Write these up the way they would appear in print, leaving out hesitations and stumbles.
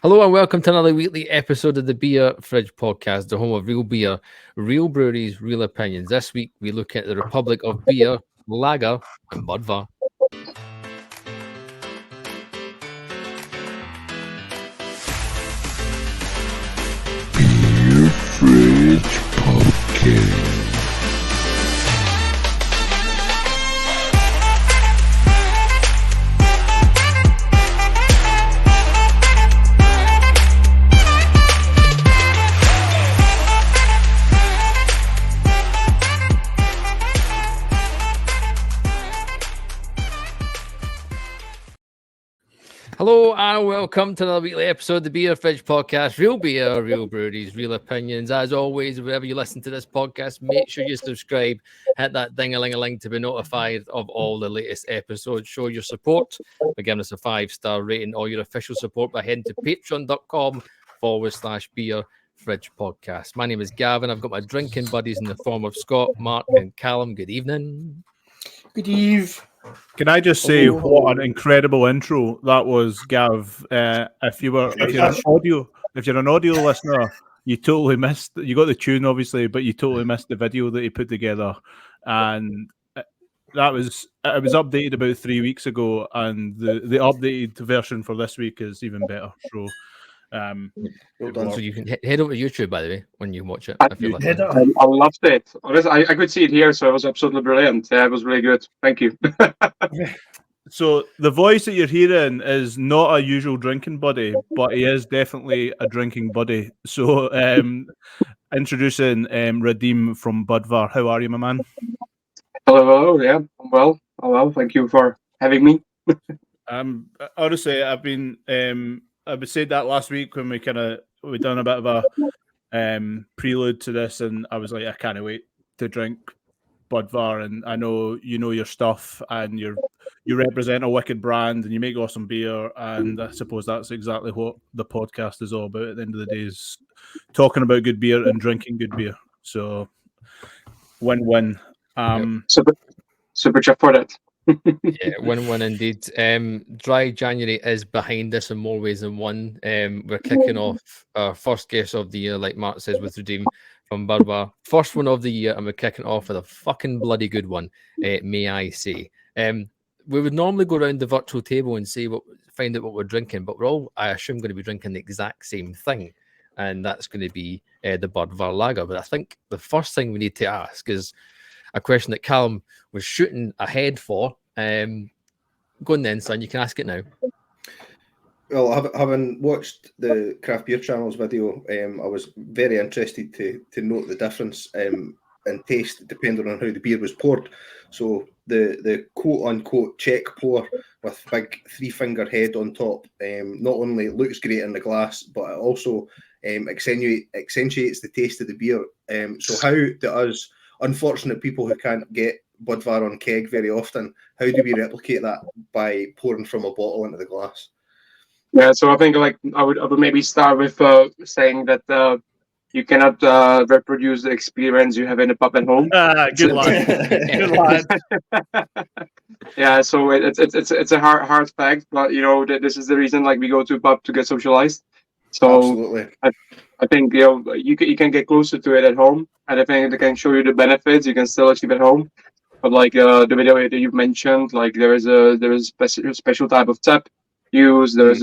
Hello and welcome to another weekly episode of the Beer Fridge Podcast, the home of real beer, real breweries, real opinions. This week we look at the Republic of Beer, Lager, and Budvar. Beer Fridge Podcast. Hello and welcome to another weekly episode of the Beer Fridge Podcast, real beer, real breweries, real opinions. As always, wherever you listen to this podcast, make sure you subscribe, hit that ding-a-ling-a-ling to be notified of all the latest episodes. Show your support by giving us a 5-star rating or your official support by heading to patreon.com/beer fridge podcast. My name is Gavin. I've got my drinking buddies in the form of Scott, Mark, and Callum. Good evening. Good eve. Can I just say what an incredible intro that was, Gav? If you're an audio listener, you totally missed. You got the tune, obviously, but you totally missed the video that he put together, and it was updated about 3 weeks ago, and the updated version for this week is even better. So, Well done. So you can head over to YouTube, by the way, when you watch it. If you're Head listening. up. I loved it. Honestly, I could see it here, so it was absolutely brilliant. Yeah, it was really good. Thank you. so the voice that you're hearing is not a usual drinking buddy, but he is definitely a drinking buddy. So, introducing Radim from Budvar. How are you, my man? Hello. Yeah, I'm well. I'm well. Thank you for having me. Honestly, I've been. I said that last week when we done a bit of a prelude to this, and I was like, I can't wait to drink Budvar, and I know you know your stuff, and you represent a wicked brand, and you make awesome beer, and I suppose that's exactly what the podcast is all about. At the end of the day, is talking about good beer and drinking good beer. So, win-win. Super chat for that. Yeah, win-win indeed. Dry January is behind us in more ways than one. We're kicking off our first guest of the year, like Mark says, with Redeem from Budvar. First one of the year, and we're kicking off with a fucking bloody good one, may I say. We would normally go around the virtual table and find out what we're drinking, but we're all, I assume, going to be drinking the exact same thing, and that's going to be the Budvar Lager. But I think the first thing we need to ask is a question that Callum was shooting ahead for. Go on then, son. You can ask it now. Well, having watched the Craft Beer Channel's video, I was very interested to note the difference in taste depending on how the beer was poured. So the quote-unquote Czech pour with big 3-finger head on top not only looks great in the glass, but it also accentuates the taste of the beer. So how do us unfortunate people who can't get Budvar on keg very often, how do we replicate that by pouring from a bottle into the glass? Yeah, so I think I would maybe start with saying that you cannot reproduce the experience you have in a pub at home. Good lad. Good lad. Yeah, so it's a hard fact, but you know this is the reason we go to a pub to get socialized. So Absolutely. I think you can get closer to it at home, and I think they can show you the benefits you can still achieve at home. But the video that you've mentioned, there is a special type of tap used. There is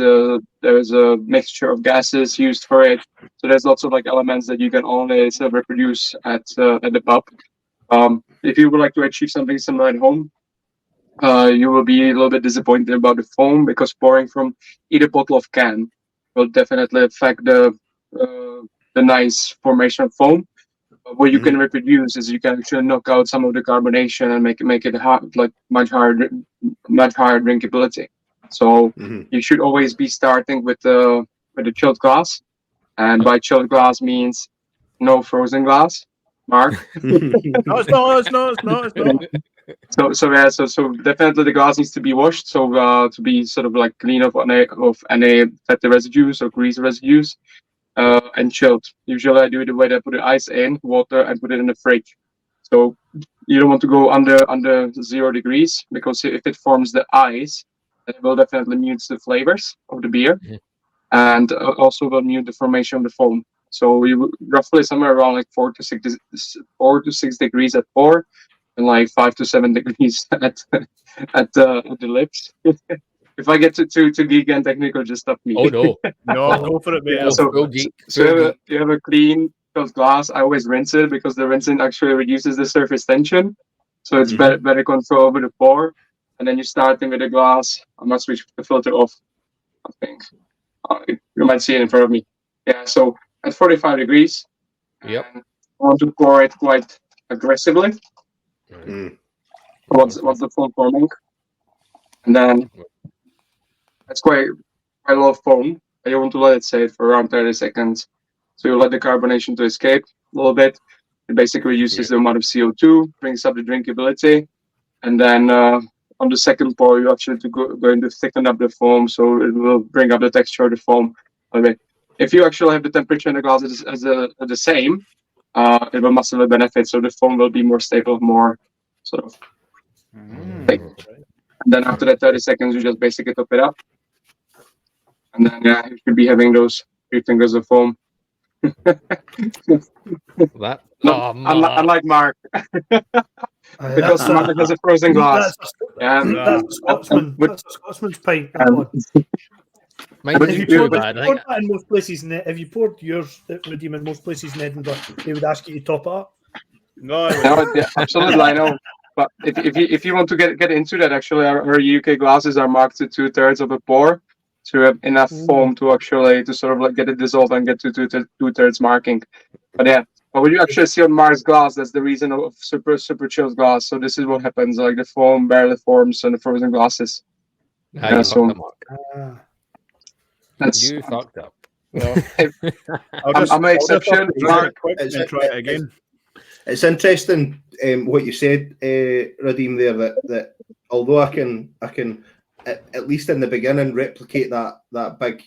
a mixture of gases used for it. So there's lots of elements that you can only reproduce at the pub. If you would like to achieve something similar at home, you will be a little bit disappointed about the foam, because pouring from either bottle of can will definitely affect the nice formation of foam. What you can reproduce is you can actually knock out some of the carbonation and make it hard, much higher drinkability. So you should always be starting with the chilled glass, and by chilled glass means no frozen glass. Mark. No, it's not. So definitely the glass needs to be washed, so to be sort of clean of any fatty residues or grease residues. And chilled. Usually I do it the way that I put the ice in water and put it in the fridge. So you don't want to go under 0 degrees, because if it forms the ice, then it will definitely mute the flavors of the beer. and also will mute the formation of the foam. So you roughly somewhere around like 4 to 6 degrees at pour, and like 5 to 7 degrees at the lips. If I get too geek and technical, just stop me. Oh no. No, go for it, mate. Oh, So- go geek. So you have a clean filled glass. I always rinse it because the rinsing actually reduces the surface tension. So it's better control over the pour. And then you start in with a glass. I must switch the filter off, I think. You might see it in front of me. Yeah, so at 45 degrees. Yep. And I want to pour it quite aggressively. Mm. What's the foam forming? And then it's quite a lot of foam. And you want to let it sit for around 30 seconds. So you let the carbonation to escape a little bit. It basically reduces the amount of CO2, brings up the drinkability. And then on the second pour, you're actually going to thicken up the foam, so it will bring up the texture of the foam a bit. If you actually have the temperature in the glass as the same, it will massively benefit. So the foam will be more stable, more sort of thick. And then after that 30 seconds, you just basically top it up. And then you should be having those 3 fingers of foam. That. Oh, Mark. Unlike Mark, because Mark has a frozen glass. That's a Scotsman. That's a Scotsman's pint. That one. Mine But isn't you too poured- bad. I think In most places, if you poured yours, Redeem, in most places in Edinburgh, they would ask you to top it up. No, No, yeah, absolutely, I know. But if you want to get into that, actually, our UK glasses are marked to 2/3 of a pour to have enough foam to actually to sort of like get it dissolved and get to 2/3 marking. But yeah, but when you actually see on Mark's glass, that's the reason of super chilled glass. So this is what happens: like the foam barely forms on the frozen glasses. Ah, Yeah, you so- fucked up, Mark. That's You fucked up. I'm an exception. Mark, quick and try it again. It's interesting what you said, Radim, there that although I can at least in the beginning replicate that big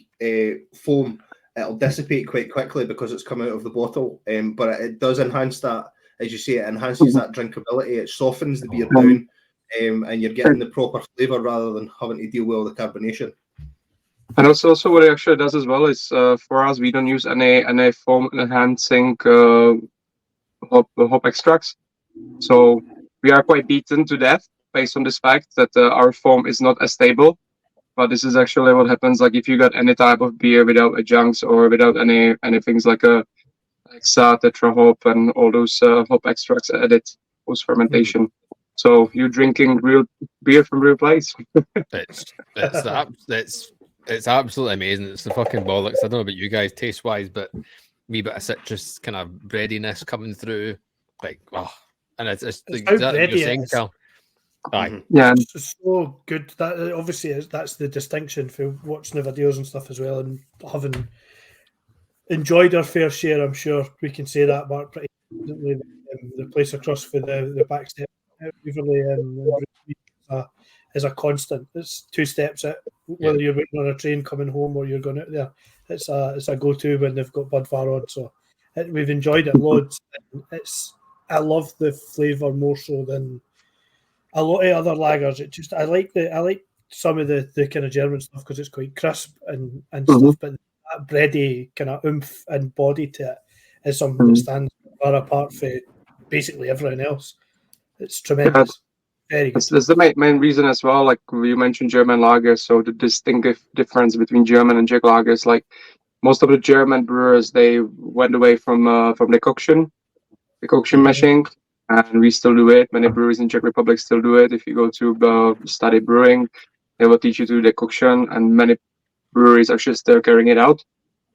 foam, it'll dissipate quite quickly because it's come out of the bottle. But it does enhance that, as you say, it enhances that drinkability. It softens the beer down, and you're getting the proper flavour rather than having to deal with all the carbonation. and also what it actually does as well is for us, we don't use any foam enhancing hop extracts. So we are quite beaten to death based on this fact that our foam is not as stable. But this is actually what happens. Like if you got any type of beer without adjuncts or without any things like a Hexa, Tetra hop, and all those hop extracts added post fermentation. So you're drinking real beer from real place. It's absolutely amazing. It's the fucking bollocks. I don't know about you guys taste wise, but wee bit of citrus kind of breadiness coming through, like and it's like how that bready you're it saying, is. Cal. Aye, Yeah, It's so good. That obviously that's the distinction for watching the videos and stuff as well, and having enjoyed our fair share. I'm sure we can say that, Mark, pretty confidently. The place across for the back step, Waverley, is a constant. It's 2 steps out. Whether you're waiting on a train coming home or you're going out there, it's a go-to when they've got Budvar on. So we've enjoyed it loads. I love the flavour more so than a lot of other lagers. It just I like some of the kind of German stuff because it's quite crisp and stuff, but that bready kind of oomph and body to it is something that stands far apart from basically everything else. It's tremendous. Very good. that's the main reason as well. Like you mentioned German lagers, so the distinctive difference between German and Czech lagers, like most of the German brewers, they went away from decoction mashing, and we still do it. Many breweries in Czech Republic still do it. If you go to study brewing, they will teach you to do decoction, and many breweries actually still carrying it out.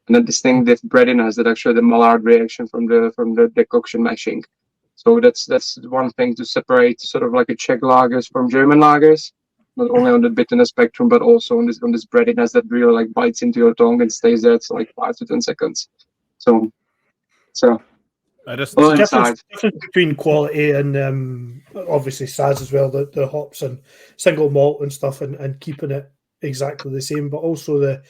And the distinctive breadiness that actually the Maillard reaction from the decoction mashing. So that's one thing to separate sort of like a Czech lagers from German lagers, not only on the bitterness spectrum, but also on this breadiness that really like bites into your tongue and stays there for like 5 to 10 seconds. So I just well, The inside. difference between quality and obviously Saz as well, the hops and single malt and stuff, and keeping it exactly the same, but also the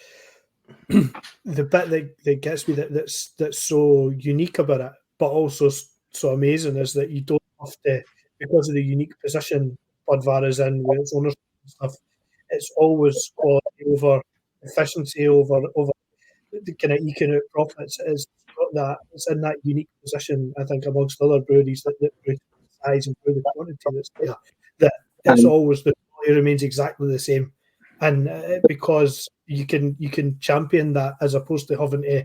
bit that gets me that's so unique about it, but also so amazing is that you don't have to, because of the unique position Budvar is in with its ownership and stuff, it's always quality over efficiency over kind of eking out profits, it's got that. It's in that unique position, I think, amongst other breweries that brew the size and brew the quantity that's there. That it's always the quality remains exactly the same, and because you can champion that as opposed to having to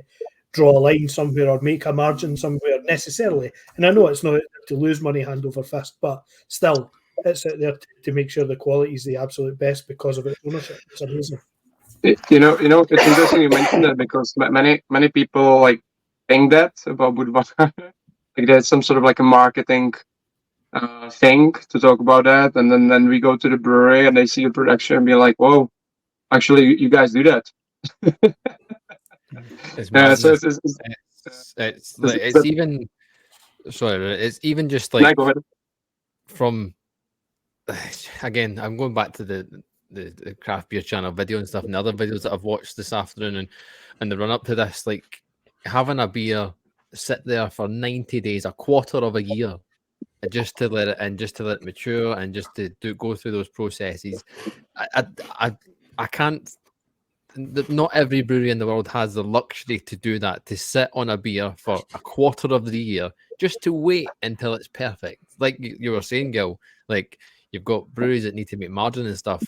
draw a line somewhere or make a margin somewhere necessarily. And I know it's not to lose money hand over fist, but still, it's out there to make sure the quality is the absolute best because of its ownership. It's amazing. You know, it's interesting you mentioned that because many people like think that about Budweiser. Like there's some sort of like a marketing thing to talk about that, and then we go to the brewery and they see the production and be like, "Whoa, actually, you guys do that." It's Yeah, so madness. It's even sorry, it's even just like go ahead. from again, I'm going back to the craft beer channel video and stuff and the other videos that I've watched this afternoon and the run up to this, like having a beer sit there for 90 days, a quarter of a year, just to let it mature and just to go through those processes. I can't. Not every brewery in the world has the luxury to do that, to sit on a beer for a quarter of the year just to wait until it's perfect. Like you were saying, Gil, like you've got breweries that need to make margin and stuff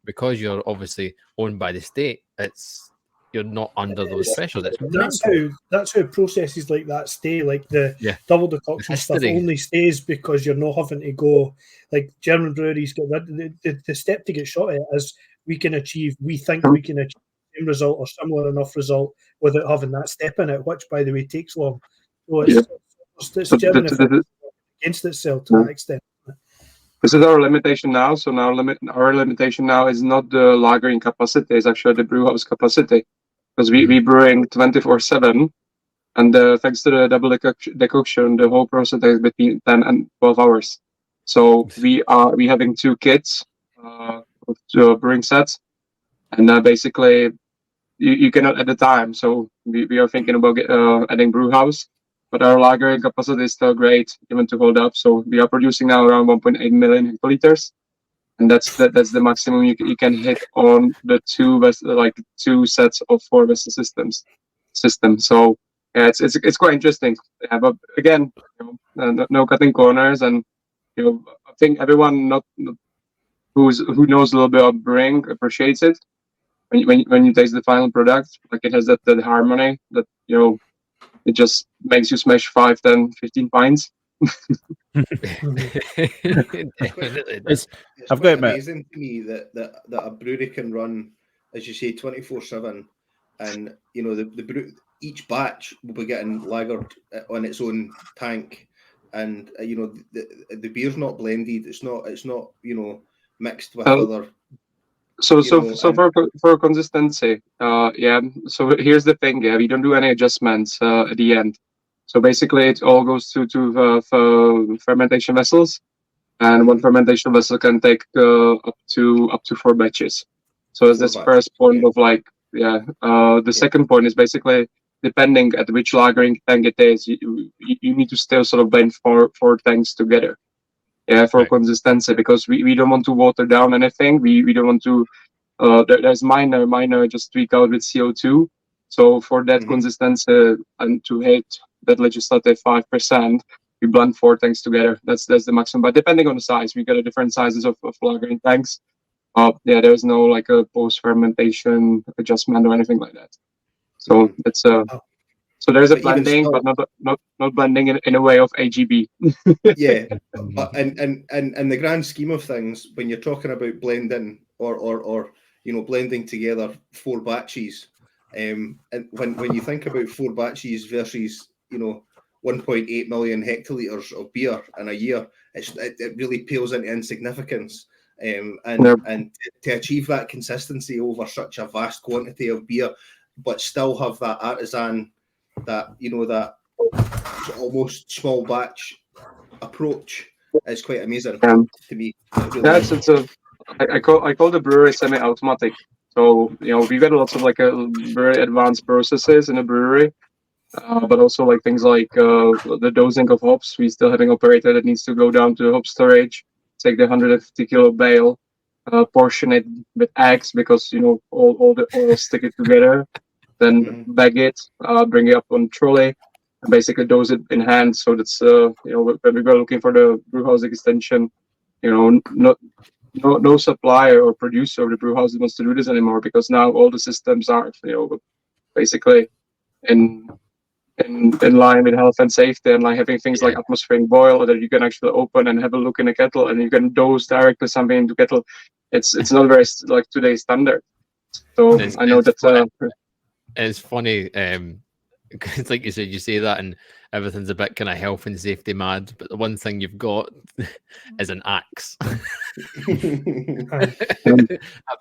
because you're obviously owned by the state. You're not under those pressures. That's how processes like that stay. Like the double decoction stuff only stays because you're not having to go like German breweries get rid. The step to get shot at is we think we can achieve the same result or similar enough result without having that step in it, which by the way takes long. So it's German against itself to that extent. This is our limitation now. So now our limitation now is not the lagering capacity; it's actually the brew house capacity, because we brewing 24/7, and thanks to the double decoction, the whole process takes between 10 and 12 hours. So we having 2 kits of 2 brewing sets, and basically you cannot add the time. So we are thinking about adding brew house. But our lagering capacity is still great, even to hold up. So we are producing now around 1.8 million hectoliters, and that's the maximum you can hit on the 2 sets of 4 vessel system. So yeah, it's quite interesting. Yeah, but again, no cutting corners, and I think everyone who knows a little bit of brewing appreciates it when you taste the final product. Like it has that harmony that it just makes you smash 5, 10, 15 pints. It's amazing to me that a brewery can run, as you say, 24/7, and each batch will be getting lagered on its own tank, and the beer's not blended. It's not mixed with other. So for consistency, so here's the thing, we don't do any adjustments at the end. So basically it all goes to fermentation vessels, and one fermentation vessel can take up to 4 batches. So that's the first point of the second point is basically depending at which lagering tank it is, you need to still sort of blend 4 tanks together. For consistency, because we don't want to water down anything. We don't want to. There's minor just tweak out with CO2. So for that consistency and to hit that legislative 5%, we blend 4 tanks together. That's the maximum. But depending on the size, we got different sizes of lagering tanks. There's no like a post fermentation adjustment or anything like that. So it's So there's a blending, still, but not blending in a way of AGB. Yeah, but in the grand scheme of things, when you're talking about blending or blending together 4 batches, and when you think about 4 batches versus 1.8 million hectoliters of beer in a year, it really pales into insignificance. And to achieve that consistency over such a vast quantity of beer, but still have that artisan, that almost small batch approach, is quite amazing to me. Really I call the brewery semi-automatic. So we got lots of very advanced processes in a brewery, but also things like the dosing of hops. We still have an operator that needs to go down to the hop storage, take the 150 kilo bale, portion it with eggs because all the oils stick it together. then bag it, bring it up on trolley, and basically dose it in hand. So that's when we go looking for the brewhouse extension, no supplier or producer of the brewhouse wants to do this anymore, because now all the systems are basically in line with health and safety, and like having things like atmospheric boil that you can actually open and have a look in a kettle, and you can dose directly something into kettle. It's not very like today's standard. So I know that it's funny. It's like you said, you say that and everything's a bit kind of health and safety mad, but the one thing you've got is an axe. A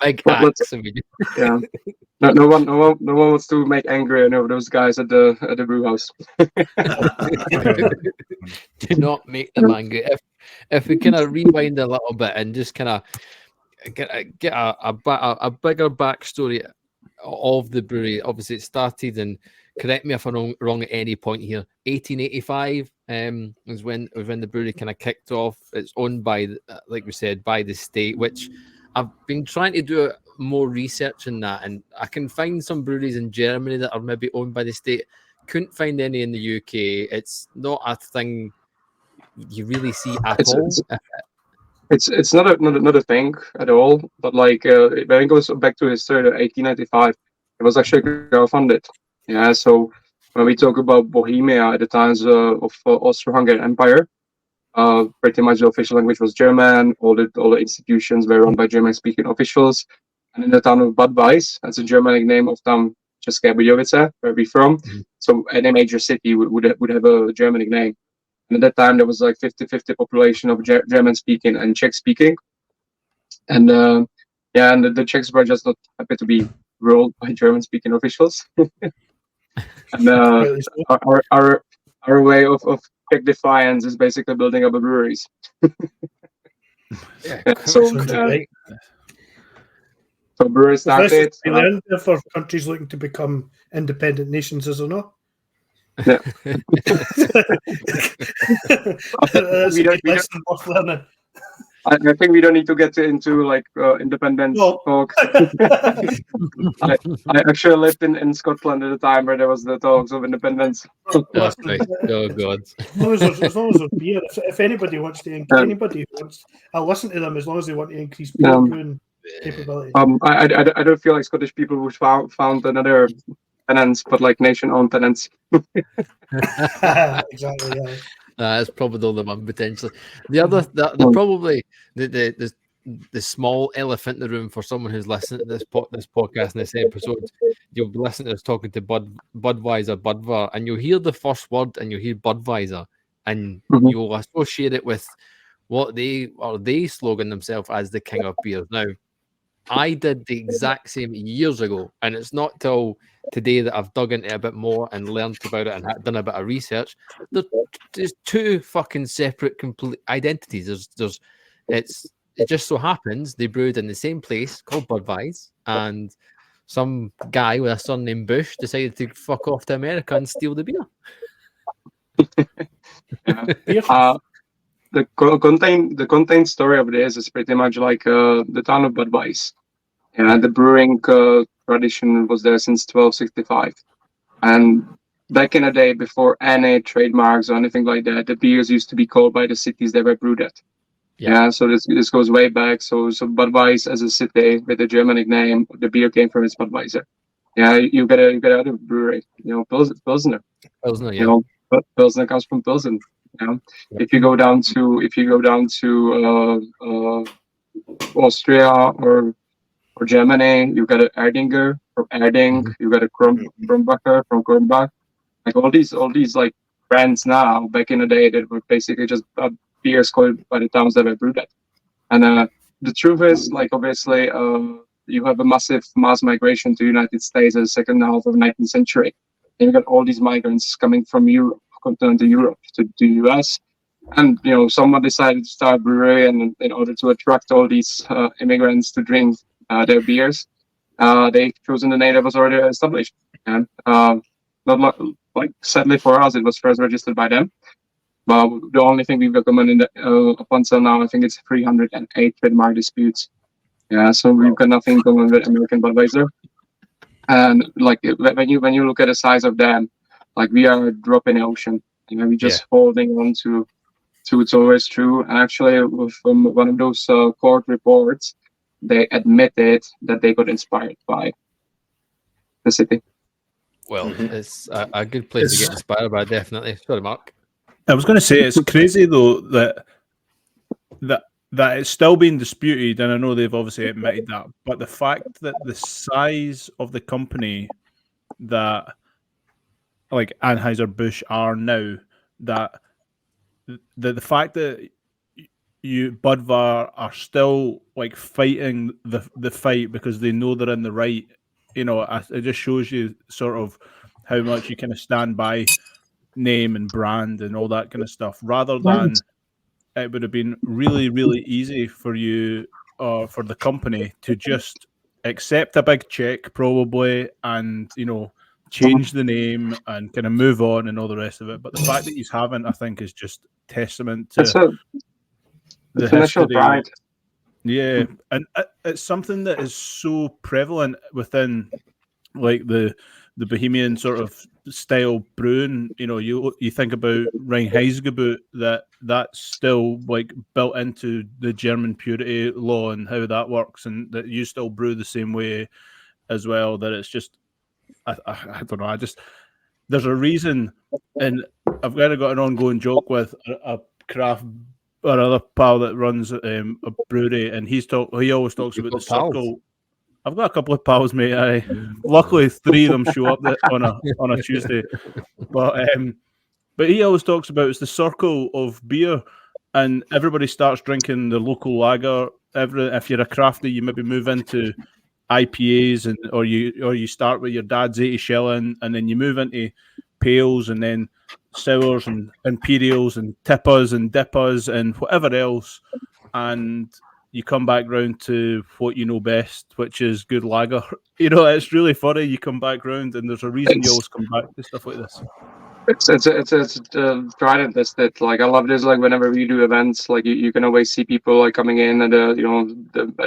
big axe. Yeah. No one wants to make angry over those guys at the brew house. Do not make them angry. If we kind of rewind a little bit and just kind of get a bigger backstory of the brewery. Obviously, it started, and correct me if I'm wrong at any point here, 1885 was when the brewery kind of kicked off. It's owned by, like we said, by the state, which I've been trying to do more research in that, and I can find some breweries in Germany that are maybe owned by the state. Couldn't find any in the UK. It's not a thing you really see at all. It's not a thing at all. But like when it goes back to history, 1895, it was actually crowdfunded. Yeah. So when we talk about Bohemia at the times of Austro-Hungarian Empire, pretty much the official language was German. All the institutions were run by German-speaking officials. And in the town of Bad Weiss, that's a Germanic name of town České Budějovice, where we're from. So any major city would have a Germanic name. And at that time, there was like 50-50 population of German-speaking and Czech-speaking. And and the Czechs were just not happy to be ruled by German-speaking officials. And our way of Czech defiance is basically building up breweries. So breweries started. For countries looking to become independent nations, is it not? Yeah. I think we don't need to get into like independent talk. I actually lived in Scotland at the time where there was the talks of independence. That's right. Oh God! As long as there's beer, if anybody wants to, I'll listen to them as long as they want to increase beer brewing capability. I don't feel like Scottish people would found another tenants, but like nation-owned tenants. Exactly. Yeah. That's probably the only one potentially. The other, probably the small elephant in the room for someone who's listening to this podcast and this episode. You'll be listening to us talking to Budweiser, and you'll hear the first word and you'll hear Budweiser, and you'll associate it with what they slogan themselves as the king of beers. Now, I did the exact same years ago, and it's not till today that I've dug into it a bit more and learned about it and done a bit of research. There's two fucking separate complete identities. It just so happens they brewed in the same place called Budweiser, and some guy with a son named Bush decided to fuck off to America and steal the beer. The contained story of this is pretty much like the town of Budweiser. Yeah, the brewing tradition was there since 1265, and back in the day, before any trademarks or anything like that, the beers used to be called by the cities they were brewed at. Yeah, so this goes way back. So Budweiser as a city with a Germanic name, the beer came from its Budweiser. Yeah, you get out of brewery. Pilsner. Pilsner, yeah. Pilsner comes from Pilsen. Yeah. If you go down to Austria or Germany, you got an Erdinger from Erding. You got a Kronbacher from Kronbach. Like all these like brands now. Back in the day, that were basically just beers called by the towns that were brewed at. And the truth is, like obviously, you have a massive mass migration to the United States in the second half of the 19th century. And you got all these migrants coming from Europe, continental Europe to the US, and someone decided to start a brewery, and in order to attract all these immigrants to drink their beers, they chosen the name that was already established. And not like sadly for us, it was first registered by them. But the only thing we've got common up until now, I think it's 308 trademark disputes. Yeah, so we've got nothing common with American Budweiser. And like when you look at the size of them, like we are a drop in the ocean. You know, we're just holding on to it's always true. And actually, from one of those court reports, they admitted that they got inspired by the city. Well, it's a good place to get inspired by, definitely. Sorry, Mark. I was going to say it's crazy though that it's still being disputed, and I know they've obviously admitted that. But the fact that the size of the company that like Anheuser-Busch are now, that the fact that Budvar are still like fighting the fight because they know they're in the right, you know, it just shows you sort of how much you kind of stand by name and brand and all that kind of stuff, rather than it would have been really, really easy for you for the company to just accept a big check probably and, you know, change the name and kind of move on and all the rest of it. But the fact that he's haven't, I think, is just testament to the history. Pride. Yeah, and it's something that is so prevalent within like the Bohemian sort of style brewing. You know, you think about Reinheitsgebot, that's still like built into the German purity law and how that works, and that you still brew the same way as well. That it's just I don't know. There's a reason, and I've kind of got an ongoing joke with a craft or another pal that runs a brewery, and he always talks about the circle. I've got a couple of pals, mate. Luckily 3 of them show up on a Tuesday, but he always talks about it's the circle of beer, and everybody starts drinking the local lager. If you're a crafty, you maybe move into IPAs or you start with your dad's 80 shilling, and then you move into pales and then sours and imperials and tippas and dippas and whatever else, and you come back round to what you know best, which is good lager. You know, it's really funny. You come back round, and there's a reason you always come back to stuff like this. It's tried and tested. Like I love this. Like whenever we do events, like you can always see people like coming in at at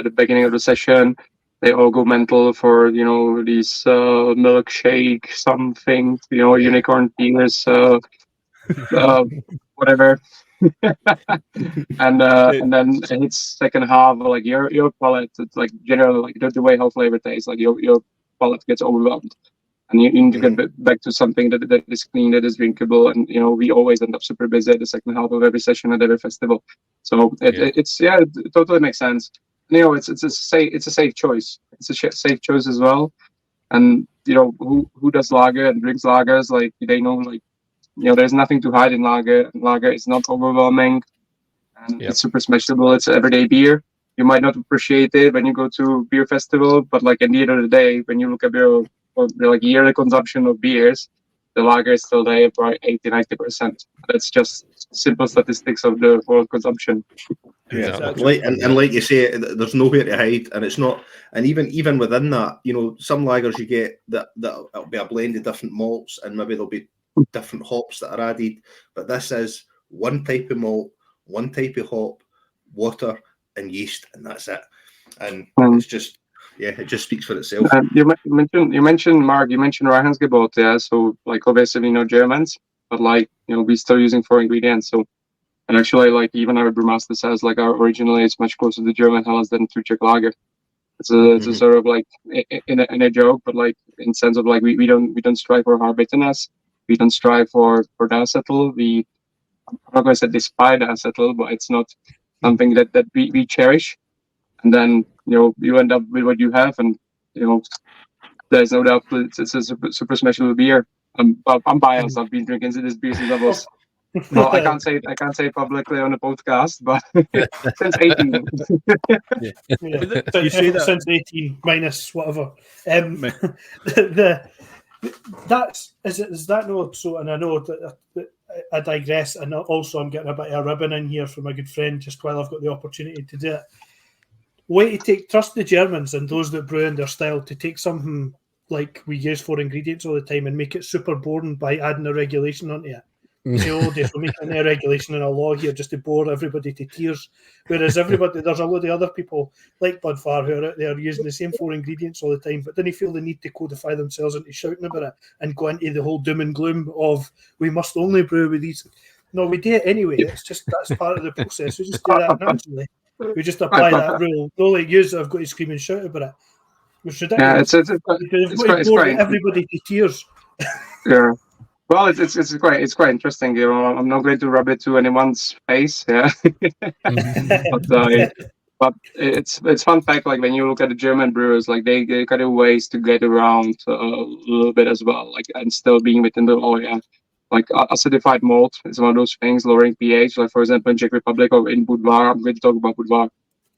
the beginning of the session. They all go mental for, you know, these milkshake something, you know, unicorn penis, whatever. and then it hits second half, like your palate, it's like generally like the way how flavor tastes, like your palate gets overwhelmed, and you need to get back to something that is clean, that is drinkable. And you know, we always end up super busy at the second half of every session at every festival. So it totally makes sense. You know, it's a safe choice. It's a safe choice as well. And you know, who does lager and drinks lagers, like they know, like, you know, there's nothing to hide in lager. Lager is not overwhelming, and it's super smashable. It's an everyday beer. You might not appreciate it when you go to beer festival, but like at the end of the day, when you look at your like yearly consumption of beers, the lager is still there by 80-90%. That's just simple statistics of the world consumption. Yeah, like you say, there's nowhere to hide, and it's not. And even within that, you know, some lagers you get that'll be a blend of different malts, and maybe there'll be different hops that are added. But this is one type of malt, one type of hop, water, and yeast, and that's it. And it's just, it just speaks for itself. You mentioned Mark. You mentioned Reinheitsgebot, yeah. So like obviously we know Germans, but like, you know, we still using 4 ingredients. So. And actually, like even our brewmaster says, like originally it's much closer to German Helles than to Czech lager. It's a sort of like in a joke, but like in sense of like we don't strive for hard bitterness. We don't strive for the acetyl. I'm not going to say despise the acetyl, but it's not something that we cherish. And then, you know, you end up with what you have, and you know, there's no doubt it's a super smashable beer. I'm biased. I've been drinking this beer since I was. Well, I can't say publicly on a podcast, but since 18. You say that since 18 minus whatever. Is that no? So, and I know that I digress, and also I'm getting a bit of a ribbon in here from a good friend just while I've got the opportunity to do it. Way to trust the Germans and those that brew in their style to take something like we use 4 ingredients all the time and make it super boring by adding a regulation onto it. days we're making a regulation and a law here just to bore everybody to tears. Whereas there's a load of other people like Budvar who are out there using the same 4 ingredients all the time, but didn't feel the need to codify themselves into shouting about it and go into the whole doom and gloom of we must only brew with these. No, we do it anyway. It's just that's part of the process. We just do that naturally. We just apply that rule. The only use I've got to scream and shout about it. It's ridiculous. Yeah, it's quite everybody to tears. Yeah. Well, it's quite interesting. You know, I'm not going to rub it to anyone's face. Yeah. But it's fun fact. Like when you look at the German brewers, like they kind of ways to get around a little bit as well, like and still being within the law. Yeah. Like acidified malt is one of those things, lowering pH. Like for example, in Czech Republic or in Budvar, I'm going to talk about Budvar.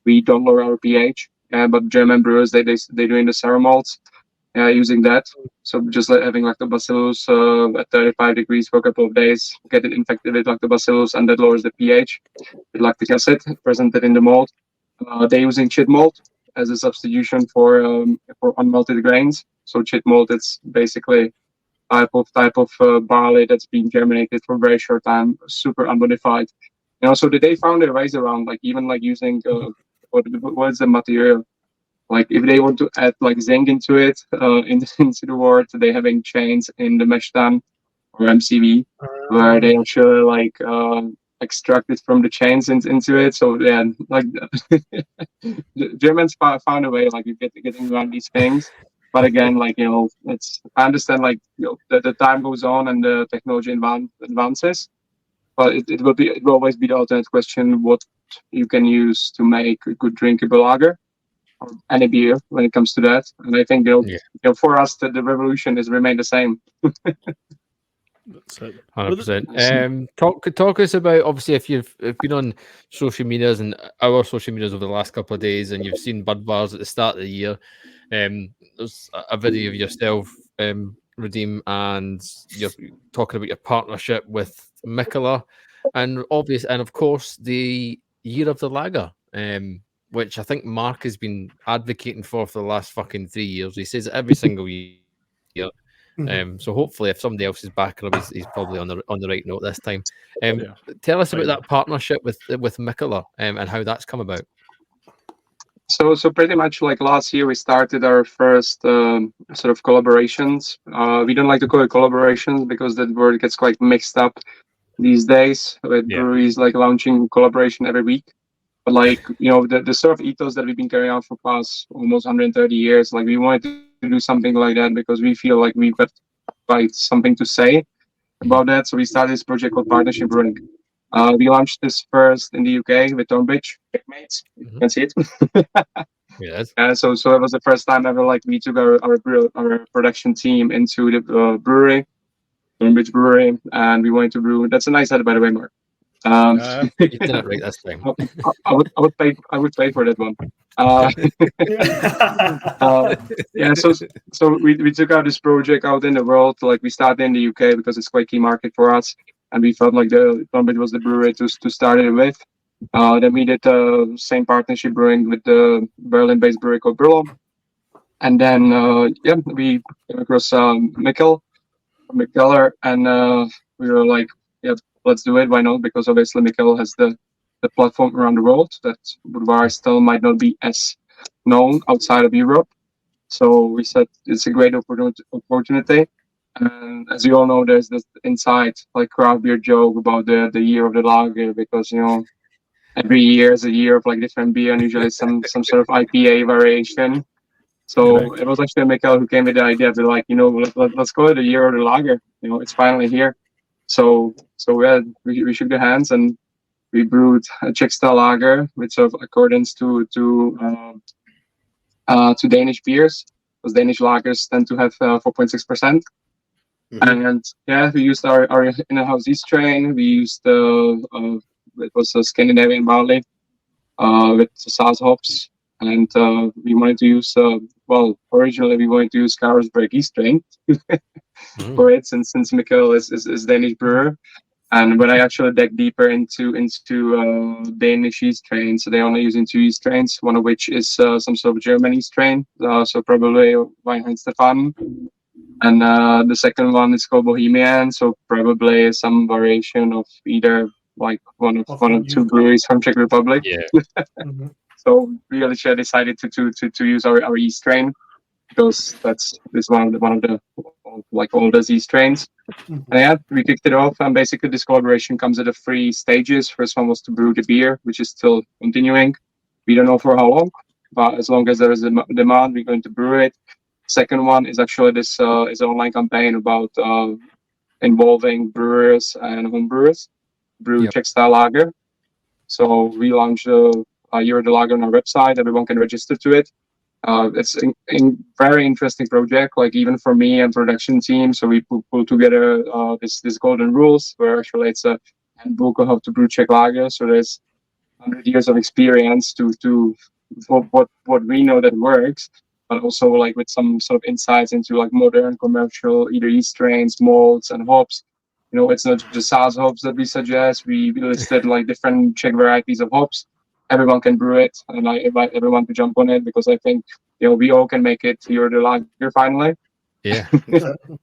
We don't lower our pH, but German brewers they're doing the sour malts, using that. So just like having lactobacillus at 35 degrees for a couple of days, get it infected with lactobacillus, and that lowers the pH with lactic acid presented in the malt. They're using chit malt as a substitution for unmalted grains. So chit malt, it's basically type of barley that's been germinated for a very short time, super unmodified. You know, so they found their ways around, like even like using what's the material? Like if they want to add like zinc into it, into the wort, they're having chains in the mesh tun or MCV, where they actually like extract it from the chains into it. So yeah, like the Germans found a way like getting around these things. But again, like, you know, I understand, like, you know, the time goes on and the technology advances, but it will always be the ultimate question what you can use to make a good drinkable lager or any beer when it comes to that. And I think, you know, for us, the revolution has remained the same. That's it. 100%. Talk us about, obviously, if you've been on social medias and our social medias over the last couple of days and you've seen Budvars at the start of the year, there's a video of yourself, Redeem, and you're talking about your partnership with Mikkeller, and of course the year of the lager, which I think Mark has been advocating for the last fucking 3 years. He says it every single year. So hopefully, if somebody else is backing him, he's probably on the right note this time. Tell us about that partnership with Mikkeller, and how that's come about. So pretty much like last year, we started our first sort of collaborations. We don't like to call it collaborations because that word gets quite mixed up these days with breweries like launching collaboration every week. But like, you know, the sort of ethos that we've been carrying out for past almost 130 years, like we wanted to do something like that because we feel like we've got quite something to say about that. So we started this project called Partnership Brewing. We launched this first in the UK with Tonbridge mates. You can see it. Yes. So it was the first time ever like we took our production team into the brewery, Tonbridge Brewery, and we wanted to brew. That's a nice head, by the way, Mark. You did it right this time. I would pay for that one. So we took out this project out in the world. Like we started in the UK because it's quite a key market for us, and we felt like the Tonbridge was the brewery to start it with. Then we did the same partnership brewing with the Berlin-based brewery called Brullo, and then we came across Mikkeller, and we were like, let's do it. Why not? Because obviously Mikkeller has the platform around the world that Budvar still might not be as known outside of Europe. So we said it's a great opportunity. And as you all know, there's this inside like craft beer joke about the year of the lager, because, you know, every year is a year of like different beer and usually some sort of IPA variation. So it was actually Mikkeller who came with the idea of like, you know, let's call it the year of the lager. You know, it's finally here. So we shook the hands and we brewed a Czech style lager, with sort of accordance to Danish beers, because Danish lagers tend to have 4.6%. And we used our in-house yeast strain. We used it was a Scandinavian barley with Saaz hops, and we wanted to use originally we wanted to use Carlsberg yeast strain for it, since Mikkeller is Danish brewer. And when I actually dug deeper into Danish yeast strains, so they're only using 2 yeast strains, one of which is some sort of German yeast strain, so probably Weinheim Stefan. And the second one is called Bohemian, so probably some variation of either like one of two breweries from Czech Republic. Yeah. So we actually decided to use our yeast strain, because that's one of the like oldest yeast strains. And yeah, we kicked it off, and basically this collaboration comes at 3 stages. First one was to brew the beer, which is still continuing. We don't know for how long, but as long as there is a demand, we're going to brew it. Second one is actually this is an online campaign about involving brewers and home brewers brew Czech style lager. So we launched Euro the Lager on our website. Everyone can register to it. It's a very interesting project, like even for me and production team. So we pull together this golden rules, where actually it's a handbook of how to brew Czech lager. So there's 100 years of experience for what we know that works, but also like with some sort of insights into like modern commercial either yeast strains, malts, and hops. You know, it's not just Saaz hops that we suggest. We listed like different Czech varieties of hops. Everyone can brew it, and I invite everyone to jump on it, because I think, you know, we all can make it Euro the Lager finally. Yeah,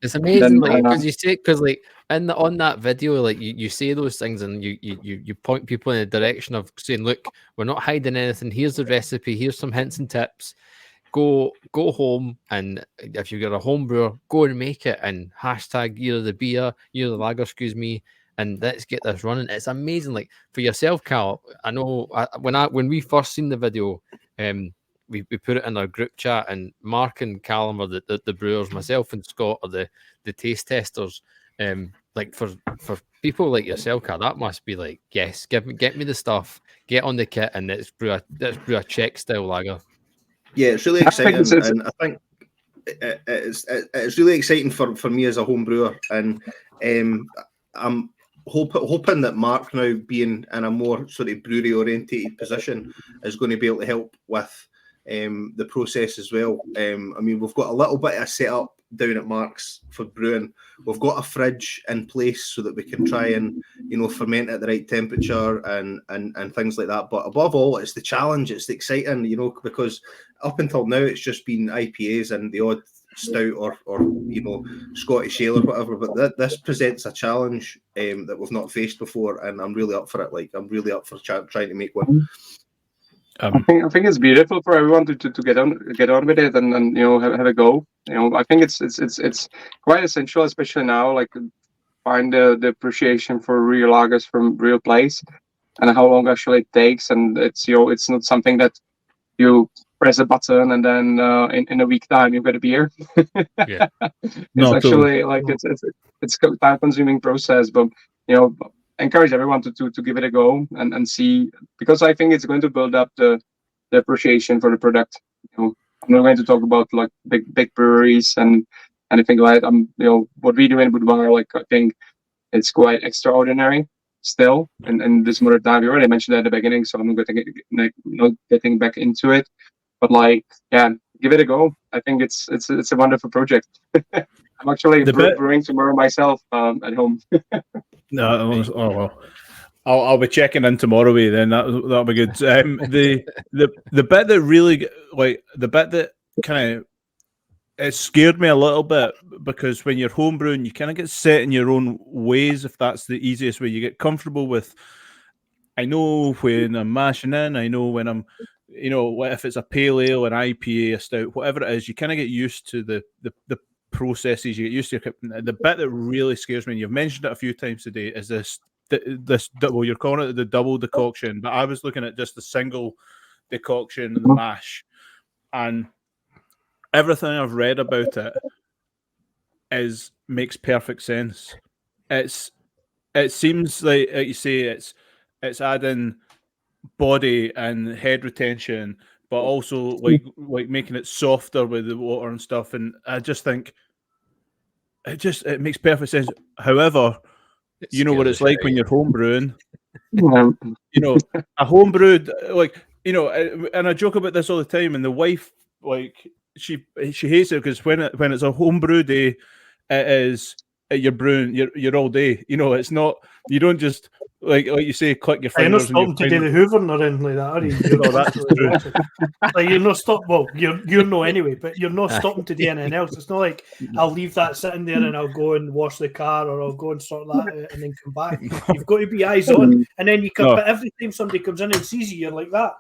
it's amazing, like, because you say, because like on that video, like you say those things, and you point people in the direction of saying, look, we're not hiding anything. Here's the recipe. Here's some hints and tips. Go home, and if you've got a home brewer, go and make it, and hashtag Year of the Beer, Year of the Lager, excuse me, and let's get this running. It's amazing. Like for yourself, Cal, I know when we first seen the video, we put it in our group chat, and Mark and Callum are the brewers, myself and Scott are the taste testers. Like for people like yourself, Cal, that must be like, yes, get me the stuff, get on the kit, and let's brew a Czech style lager. Yeah, it's really exciting, and I think it's really exciting for me as a home brewer, and I'm hoping that Mark, now being in a more sort of brewery orientated position, is going to be able to help with the process as well. I mean, we've got a little bit of a setup down at Mark's for brewing. We've got a fridge in place so that we can try and, you know, ferment at the right temperature and things like that. But above all, it's the challenge, it's the exciting, you know, because up until now it's just been IPAs and the odd stout or you know, Scottish ale or whatever. But this presents a challenge that we've not faced before, and I'm really up for it. Like, I'm really up for trying to make one. I think it's beautiful for everyone to get on with it and you know, have a go. You know, I think it's quite essential, especially now, like find the appreciation for real lagers from real place and how long actually it takes. And it's, you know, it's not something that you press a button and then in a week time you get a beer. Yeah. It's actually like it's a time consuming process, but you know, encourage everyone to give it a go and see, because I think it's going to build up the appreciation for the product. You know, I'm not going to talk about like big breweries and anything like that. You know, what we do in Budvar, like, I think it's quite extraordinary still. And this modern time, you already mentioned that at the beginning, so I'm not getting back into it. But like, yeah, give it a go. I think it's a wonderful project. I'm actually brewing tomorrow myself at home. No, oh well. I'll be checking in tomorrow. Then that'll be good. The bit that really, like, the bit that kind of, it scared me a little bit, because when you're homebrewing, you kind of get set in your own ways. If that's the easiest way, you get comfortable with. I know when I'm mashing in. I know when I'm, you know, if it's a pale ale, an IPA, a stout, whatever it is, you kind of get used to the processes. You get used to the bit that really scares me, and you've mentioned it a few times today, is this well, you're calling it the double decoction, but I was looking at just the single decoction and the mash, and everything I've read about it makes perfect sense. It seems like you say, it's adding body and head retention, but also like making it softer with the water and stuff. And I just think it makes perfect sense. However, you know what it's like when you're homebrewing. You know, a homebrewed, like, you know, and I joke about this all the time. And the wife, like, she hates it because when it's a homebrew day, it is you're brewing, you're all day. You know, it's not. You don't just like you say, click your You're not fingers. And stopping to do the hoovering or anything like that, are you? You're that's absolutely like you're not stop. Well, you're no anyway, but you're not stopping to do anything else. It's not like I'll leave that sitting there and I'll go and wash the car or I'll go and sort that out and then come back. You've got to be eyes on, and then you come. No. But every time somebody comes in and sees you, you're like that.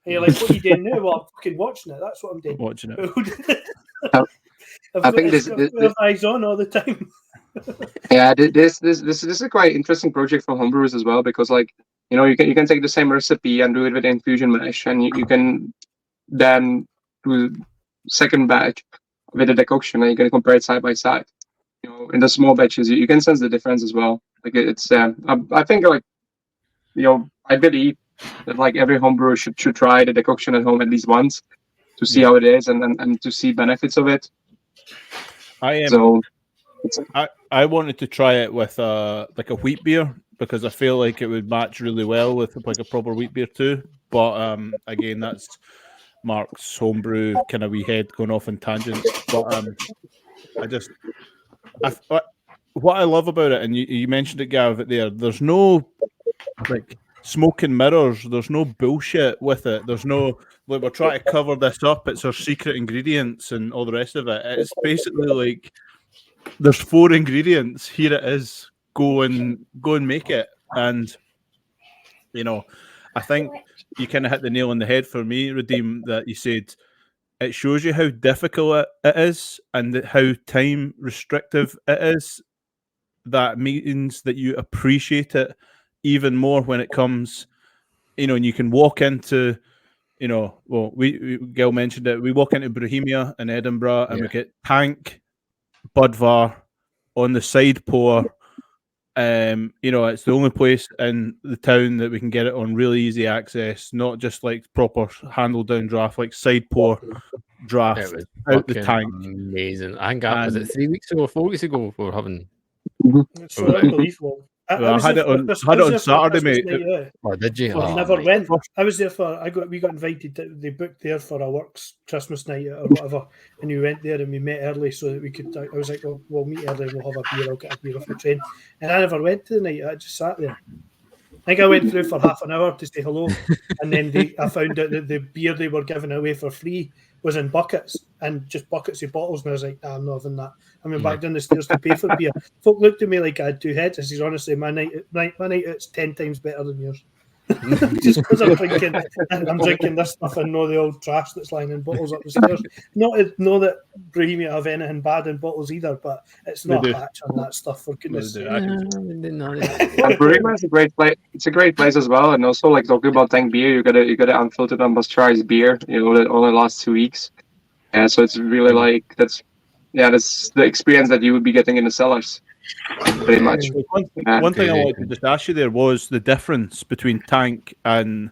And you're like, what are you doing now? Well, I'm fucking watching it. That's what I'm doing. Watching it. I think this eyes on all the time. Yeah, this is a quite interesting project for homebrewers as well, because like, you know, you can take the same recipe and do it with infusion mash, and you can then do second batch with a decoction, and you can compare it side by side. You know, in the small batches, you can sense the difference as well. Like it's I think, like, you know, I believe that like every homebrewer should try the decoction at home at least once to see how it is and to see benefits of it. I wanted to try it with like a wheat beer, because I feel like it would match really well with like a proper wheat beer too. But again, that's Mark's homebrew kind of wee head going off in tangents. But what I love about it, and you mentioned it, Gav, there, there's no like smoke and mirrors. There's no bullshit with it. There's no like we're trying to cover this up. It's our secret ingredients and all the rest of it. It's basically like there's 4 ingredients. Here it is. Go and make it. And you know, I think you kind of hit the nail on the head for me, Redeem, that you said it shows you how difficult it is and how time restrictive it is. That means that you appreciate it even more when it comes, you know, and you can walk into, you know, well, Gail mentioned it. We walk into Bohemia in Edinburgh and we get Tank, Budvar on the side pour. You know, it's the only place in the town that we can get it on really easy access, not just like proper handle down draft, like side pour draft out the tank. Amazing. I think was it 3 weeks ago, 4 weeks ago, we were having. It's so unbelievable. I had it on Saturday, mate. Oh, did you? I never went. I was there for. We got invited. They booked there for a works Christmas night or whatever, and we went there and we met early so that we could. I was like, "Oh, we'll meet early. We'll have a beer. I'll get a beer off the train." And I never went to the night. I just sat there. I think I went through for half an hour to say hello, and then I found out that the beer they were giving away for free was in buckets and just buckets of bottles. And I was like, nah, I'm not having that. I went back down the stairs to pay for beer. Folk looked at me like I had 2 heads. I said, honestly, my night it's 10 times better than yours. Just because I'm drinking this stuff and know the old trash that's lying in bottles up the stairs. Not that Bohemia have anything bad in bottles either, but it's not a patch on that stuff, for goodness sake. Bohemia is a great place. It's a great place as well, and also like talking about Tank beer, you got it unfiltered and pasteurized beer. You know, only the last 2 weeks, and so it's really like that's the experience that you would be getting in the cellars. Pretty much. One thing I wanted to just ask you there was the difference between Tank and,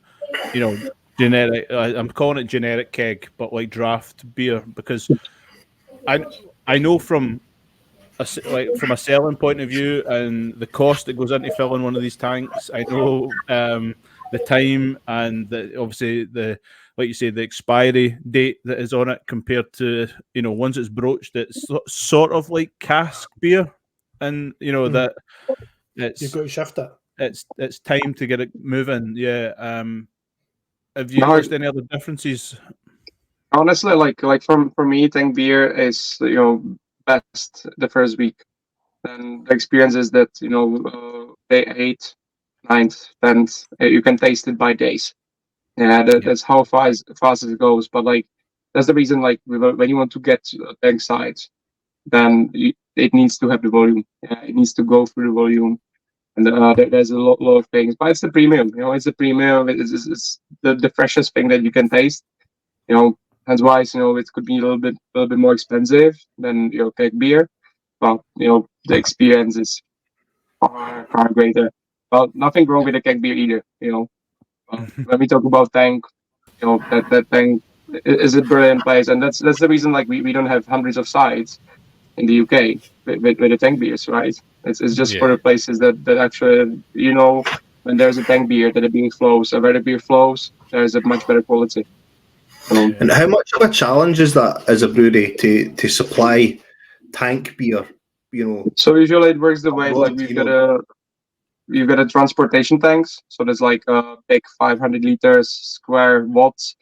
you know, generic. I'm calling it generic keg, but like draft beer, because I know from a selling point of view and the cost that goes into filling one of these tanks. I know the time and obviously like you say, the expiry date that is on it compared to, you know, once it's broached, it's sort of like cask beer. And you know that you've got to shift it. It's time to get it moving. Yeah. Have you noticed any other differences? Honestly, like for me, Tank beer is, you know, best the first week. Then the experience is that, you know, day 8, 9th, 10th, you can taste it by days. Yeah, that's how fast it goes. But like that's the reason. Like when you want to get Tank side, then it needs to have the volume. Yeah, it needs to go through the volume, and there's a lot of things. But it's the premium. You know, it's the premium. It's the freshest thing that you can taste. You know, hence why, you know, it could be a little bit more expensive than your keg beer, but you know the experience is far greater. Well, nothing wrong with a keg beer either. You know, when we talk about Tank, you know that Tank is a brilliant place, and that's the reason. Like we don't have hundreds of sites in the UK with the Tank beers, right? It's just for the places that actually, you know, when there's a Tank beer that a beer flows, a red beer flows, there's a much better quality. And how much of a challenge is that as a brewery to supply Tank beer So usually it works the way like you've got a transportation tanks. So there's like a big 500 liters square watts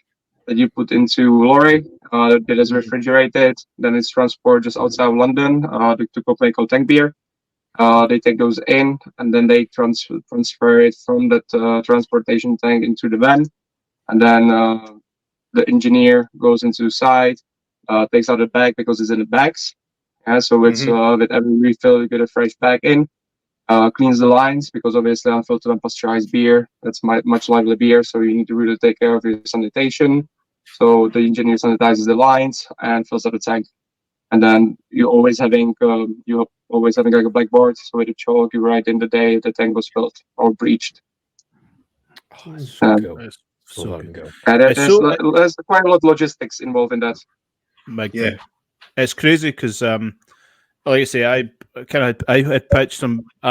that you put into lorry that is refrigerated. Then it's transported just outside of London to a company called Tank Beer. They take those in and then they transfer it from that transportation tank into the van. And then the engineer goes into site, takes out the bag because it's in the bags. Yeah, so it's with every refill you get a fresh bag in. Cleans the lines because obviously unfiltered and pasteurized beer, that's much lively beer, so you need to really take care of your sanitation. So the engineer sanitizes the lines and fills up the tank. And then you're always having like a blackboard, so with a chalk you write in the day the tank was filled or breached. Oh, so cool. So fucking good. cool. There's quite a lot of logistics involved in that. Yeah, it's crazy because, like I say, I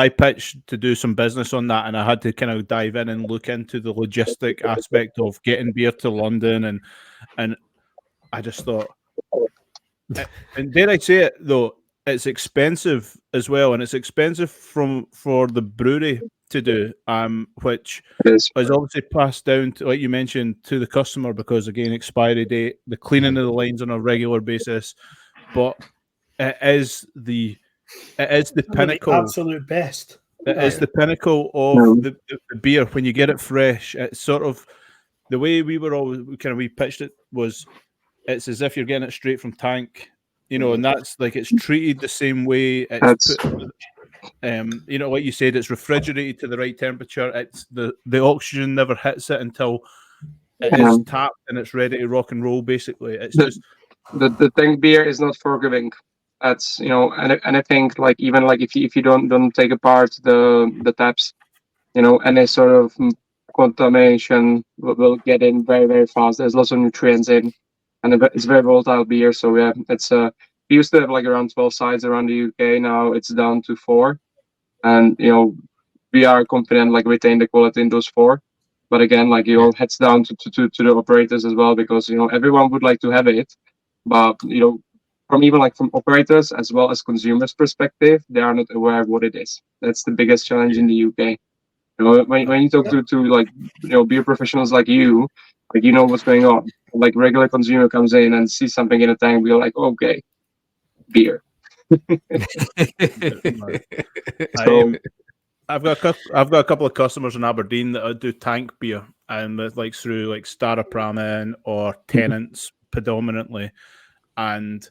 pitched to do some business on that, and I had to kind of dive in and look into the logistic aspect of getting beer to London, and I just thought, and dare I say it though, it's expensive as well, and it's expensive for the brewery to do, which is obviously passed down to, like you mentioned, to the customer because again, expiry date, the cleaning of the lines on a regular basis, but it is the pinnacle, the absolute best. It is the pinnacle of the beer when you get it fresh. It's sort of the way we pitched it was, it's as if you're getting it straight from tank, and that's like it's treated the same way. It's put, like you said, it's refrigerated to the right temperature. It's the oxygen never hits it until it is tapped and it's ready to rock and roll. Basically, it's just the tank beer is not forgiving. That's and I think like even like if you don't take apart the taps, any sort of contamination will get in very, very fast. There's lots of nutrients in, and it's very volatile beer. So yeah, it's we used to have like around 12 sites around the UK. Now it's down to 4, and we are confident like retain the quality in those 4. But again, like heads down to the operators as well, because everyone would like to have it, but from operators as well as consumers' perspective, they are not aware of what it is. That's the biggest challenge in the UK. When you talk to like beer professionals like you, like what's going on. Like regular consumer comes in and sees something in a tank, we're like, okay, beer. So, I've got a couple of customers in Aberdeen that do tank beer, and like through like Staropramen or Tennent's predominantly, and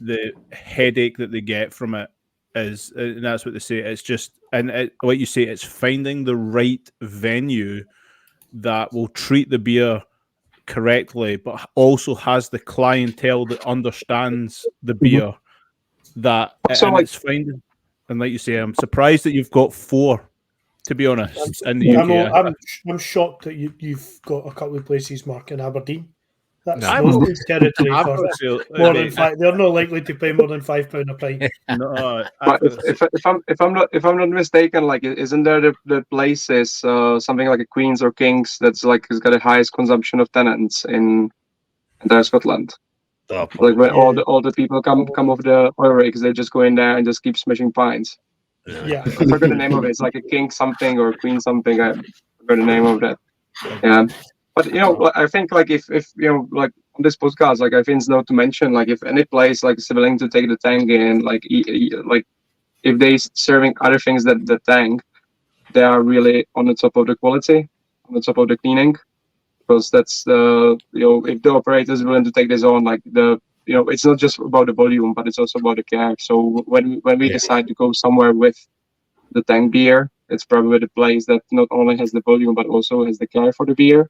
the headache that they get from it is, and that's what they say. It's just, like you say, it's finding the right venue that will treat the beer correctly, but also has the clientele that understands the beer. It's finding, and like you say, I'm surprised that you've got 4. To be honest, in the UK, I'm shocked that you've got a couple of places, Mark, in Aberdeen. That's territory for more than 5. They're not likely to pay more than £5 a pint. No, but if I'm not mistaken, like isn't there the places something like a Queens or Kings that's like has got the highest consumption of tenants in entire Scotland? Like when all the people come off the oil rigs, they just go in there and just keep smashing pints. Yeah, I forgot the name of it. It's like a King something or Queen something. I forgot the name of that. Yeah. But I think like if like on this podcast, like I think it's not to mention like if any place like is willing to take the tank in, like like if they serving other things than the tank, they are really on the top of the quality, on the top of the cleaning, because that's if the operator is willing to take this on, like it's not just about the volume, but it's also about the care. So when we decide to go somewhere with the tank beer, it's probably the place that not only has the volume but also has the care for the beer.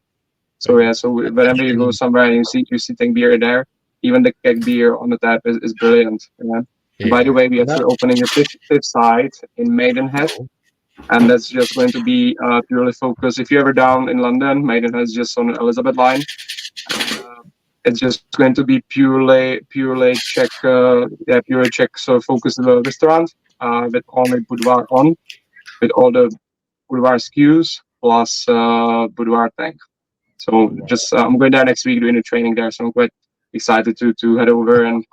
So yeah, so whenever you go somewhere and you see tank beer there, even the keg beer on the tap is brilliant. Yeah. Yeah. By the way, we are opening a fifth site in Maidenhead, and that's just going to be purely focused. If you're ever down in London, Maidenhead is just on the Elizabeth line. It's just going to be purely Czech, purely Czech sort of focused restaurant with only boudoir on, with all the boudoir SKUs plus boudoir tank. So just I'm going there next week doing a training there, so I'm quite excited to head over and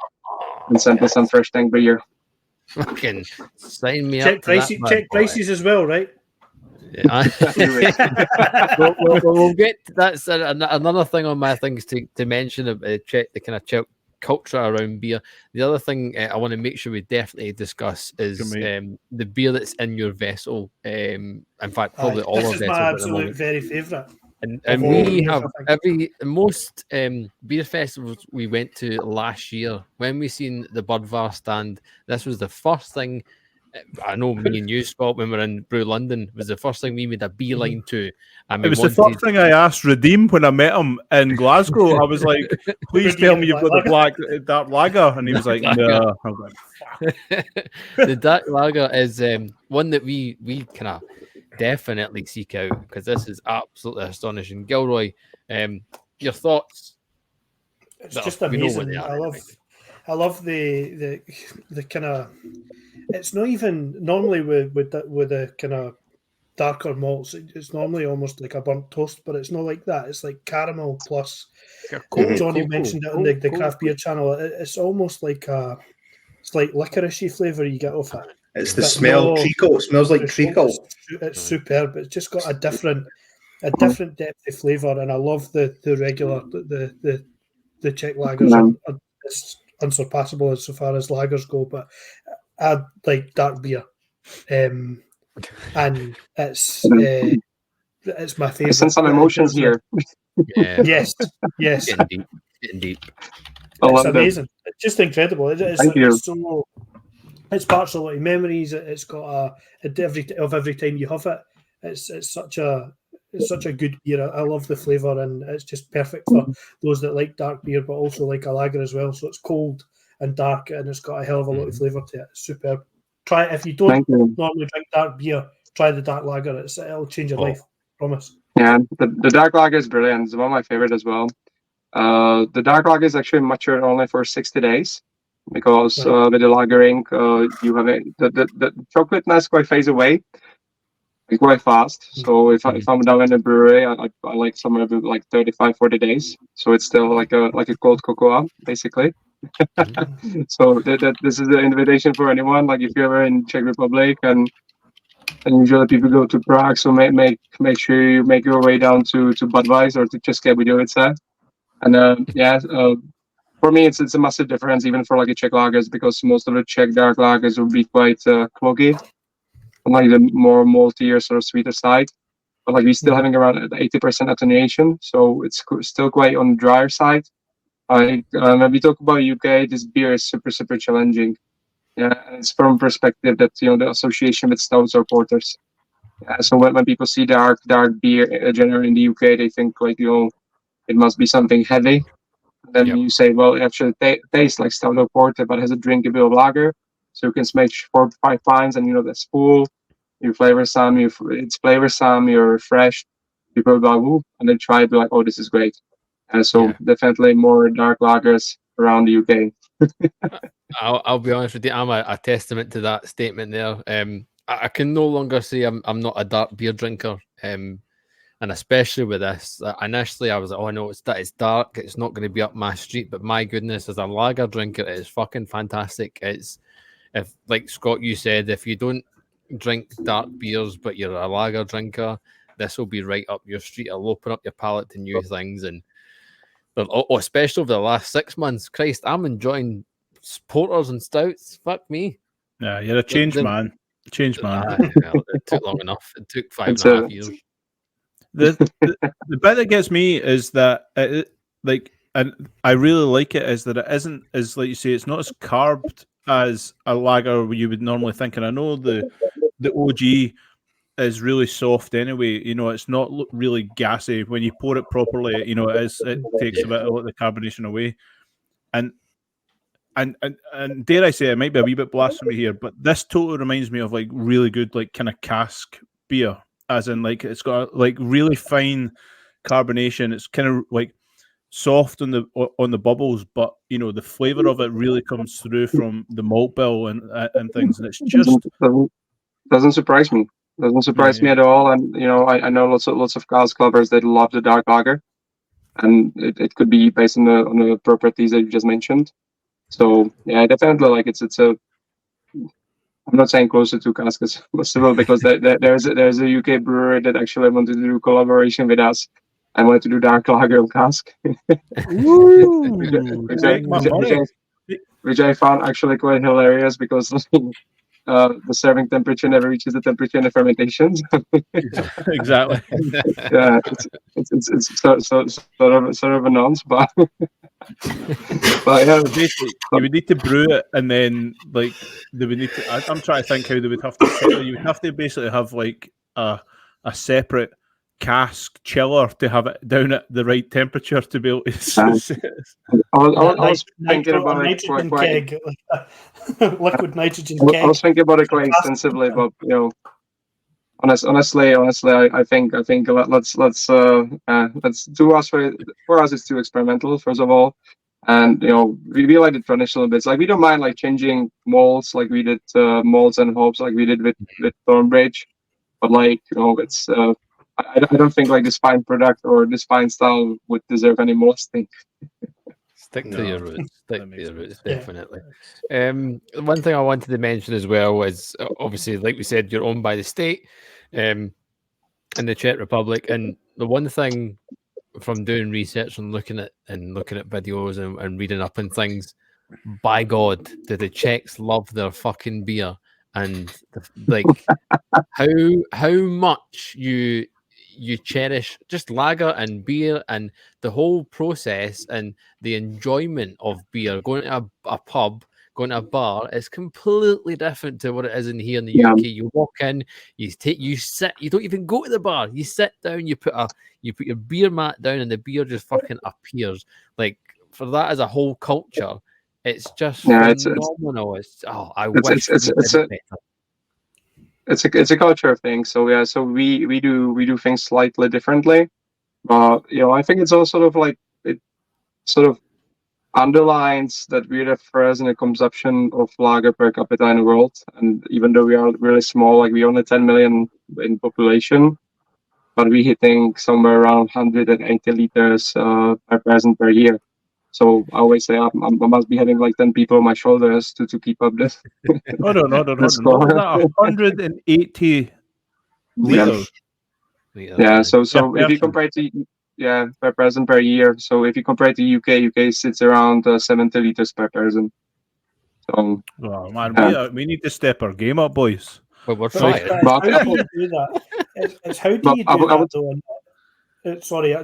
send us some fresh tank beer. Fucking sign me Check up. for that, prices, bad check boy. prices as well, right? Yeah. we'll get that's another thing on my things to mention. Check the kind of Czech culture around beer. The other thing I want to make sure we definitely discuss is Good the beer that's in your vessel. In fact, probably all This our is my vessels at the absolute moment. very favourite. And of all we beers, have I think. most beer festivals we went to last year. When we seen the Budvar stand, this was the first thing. I know me and you, Scott, when we were in Brew London, was the first thing we made a beeline to. And It we was the wanted, first thing I asked Redeem when I met him in Glasgow. I was like, please tell me you've got the black dark lager. And he was like, no. I was like, fuck. the dark lager is one that we kind of definitely seek out because this is absolutely astonishing. Gilroy, your thoughts? It's Well, just we know what amazing. they are I love the kind of. It's not even normally with the kind of darker malts. It's normally almost like a burnt toast, but it's not like that. It's like caramel plus. Johnny mentioned it on the craft beer channel. It's almost like a slight licoricey flavour you get off it. It's the But smell. no, Treacle. It smells like treacle. It's superb. It's just got a different depth of flavour, and I love the regular the Czech lagers. It's unsurpassable as far as lagers go, but I like dark beer, and it's my favourite. I sense some emotions here. Yeah. Yes. Getting deep. It's amazing. It's just incredible. Thank you. It sparks a lot of memories. It's got every time you have it. It's such a good beer. I love the flavour, and it's just perfect for those that like dark beer, but also like a lager as well. So it's cold and dark, and it's got a hell of a lot of flavour to it. It's superb. Try it if you don't normally drink dark beer. Try the dark lager. It'll change your life. Promise. Yeah, the dark lager is brilliant. It's one of my favorite as well. The dark lager is actually matured only for 60 days because with the lagering, you have the chocolateness quite fades away quite fast. So if I'm down in the brewery, I like somewhere like 35-40 days. So it's still like a cold cocoa basically. So this is the invitation for anyone. Like if you're ever in Czech Republic and usually people go to Prague, so make sure you make your way down to Budweiser or to České Budějovice. And for me, it's a massive difference even for like a Czech lagers because most of the Czech dark lagers will be quite cloggy, like the more malty or sort of sweeter side. But like we're still having around 80% attenuation, so it's still quite on the drier side. When we talk about UK, this beer is super challenging. Yeah, and it's from perspective that the association with stouts or porters. So when people see dark beer generally in the UK, they think like it must be something heavy. And then you say, well, it actually tastes like stout or porter, but has a drinkable lager. So you can smash 4 or 5 pints, and that's full. You flavor some, it's flavorsome, you're refreshed. People go, woo, and they try to be like, oh, this is great. And so definitely more dark lagers around the UK. I'll be honest with you, I'm a testament to that statement there. I can no longer say I'm not a dark beer drinker. And especially with this, initially I was like, oh no, it's dark, it's not going to be up my street. But my goodness, as a lager drinker, it is fucking fantastic. It's, if like Scott, you said, if you don't drink dark beers but you're a lager drinker, this will be right up your street. It'll open up your palate to new things. And especially over the last 6 months, Christ, I'm enjoying porters and stouts. Fuck me. Yeah, you're a changed man. Well, it took long enough. It took 5.5 years. The bit that gets me is that and I really like it, is that it isn't as, like you say, it's not as carbed as a lager you would normally think. And I know the OG is really soft anyway. It's not really gassy when you pour it properly. It takes a bit of the carbonation away. And dare I say, it might be a wee bit blasphemy here, but this totally reminds me of like really good like kind of cask beer, as in like it's got like really fine carbonation. It's kind of like soft on the bubbles, but the flavor of it really comes through from the malt bill and things, and it's just doesn't surprise me. Doesn't surprise me at all. And I know lots of cask lovers that love the dark lager, and it could be based on the properties that you just mentioned. So yeah, definitely like it's a I'm not saying closer to cask as possible because there's a UK brewery that actually wanted to do collaboration with us. I wanted to do dark lager on cask, Ooh, which take my money. I found actually quite hilarious because the serving temperature never reaches the temperature in the fermentation. Exactly. Yeah, it's sort of a nonce, but yeah, Basically, you would need to brew it, and then like they would need to. I'm trying to think how they would have to. You would have to basically have like a separate cask chiller to have it down at the right temperature to be able to. I was thinking Nitro- about it nitrogen quite. keg, liquid nitrogen I keg. was thinking about it quite extensively, but honestly, I think let's do us for us it's too experimental first of all, and we like the traditional bits. Like we don't mind like changing molds, like we did molds and hops, like we did with Thornbridge, but like it's I don't think like this fine product or this fine style would deserve any molesting. Stick to your roots. Stick to your roots, Yeah. definitely. One thing I wanted to mention as well is obviously, like we said, you're owned by the state in the Czech Republic, and the one thing from doing research and looking at videos and reading up on things, by God, do the Czechs love their fucking beer, and like how much you cherish just lager and beer and the whole process and the enjoyment of beer. Going to a pub, going to a bar is completely different to what it is in here in the Yeah. UK. You walk in, you sit, you don't even go to the bar. You sit down, you put your beer mat down, and the beer just fucking appears. Like for that as a whole culture, it's just phenomenal. I wish we did it better. It's a culture thing. So yeah, so we do things slightly differently, but I think it's all sort of like it sort of underlines that we're the first in the consumption of lager per capita in the world. And even though we are really small, like we're only 10 million in population, but we're hitting somewhere around 180 liters per person per year. So I always say I must be having like 10 people on my shoulders to keep up this. No. This What was that? 180 liters. Yeah. So Per if you person. compare it to per person per year. So if you compare it to UK sits around 70 liters per person. So Oh man, we need to step our game up, boys. But we're But trying. how do you do that? It's how do you do that though? Sorry,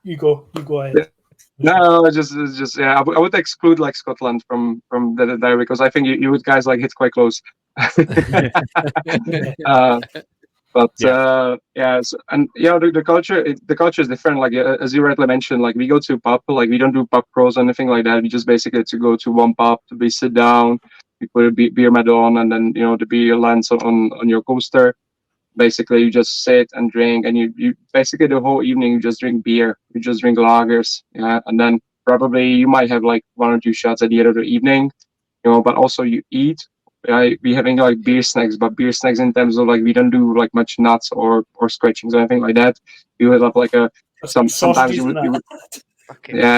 you go ahead. No, it's just I would exclude like Scotland from there because I think you would guys like hit quite close. The culture is different. Like as you rightly mentioned, like we go to a pub, like we don't do pub crawls or anything like that. We just basically to go to one pub, we sit down, we put a beer mat on, and then the beer lands on your coaster. Basically, you just sit and drink, and you basically the whole evening you just drink beer, you just drink lagers, and then probably you might have like 1 or 2 shots at the end of the evening, but also you eat. We having like beer snacks, but beer snacks in terms of like we don't do like much nuts or scratchings or anything like that. You would have like sometimes you would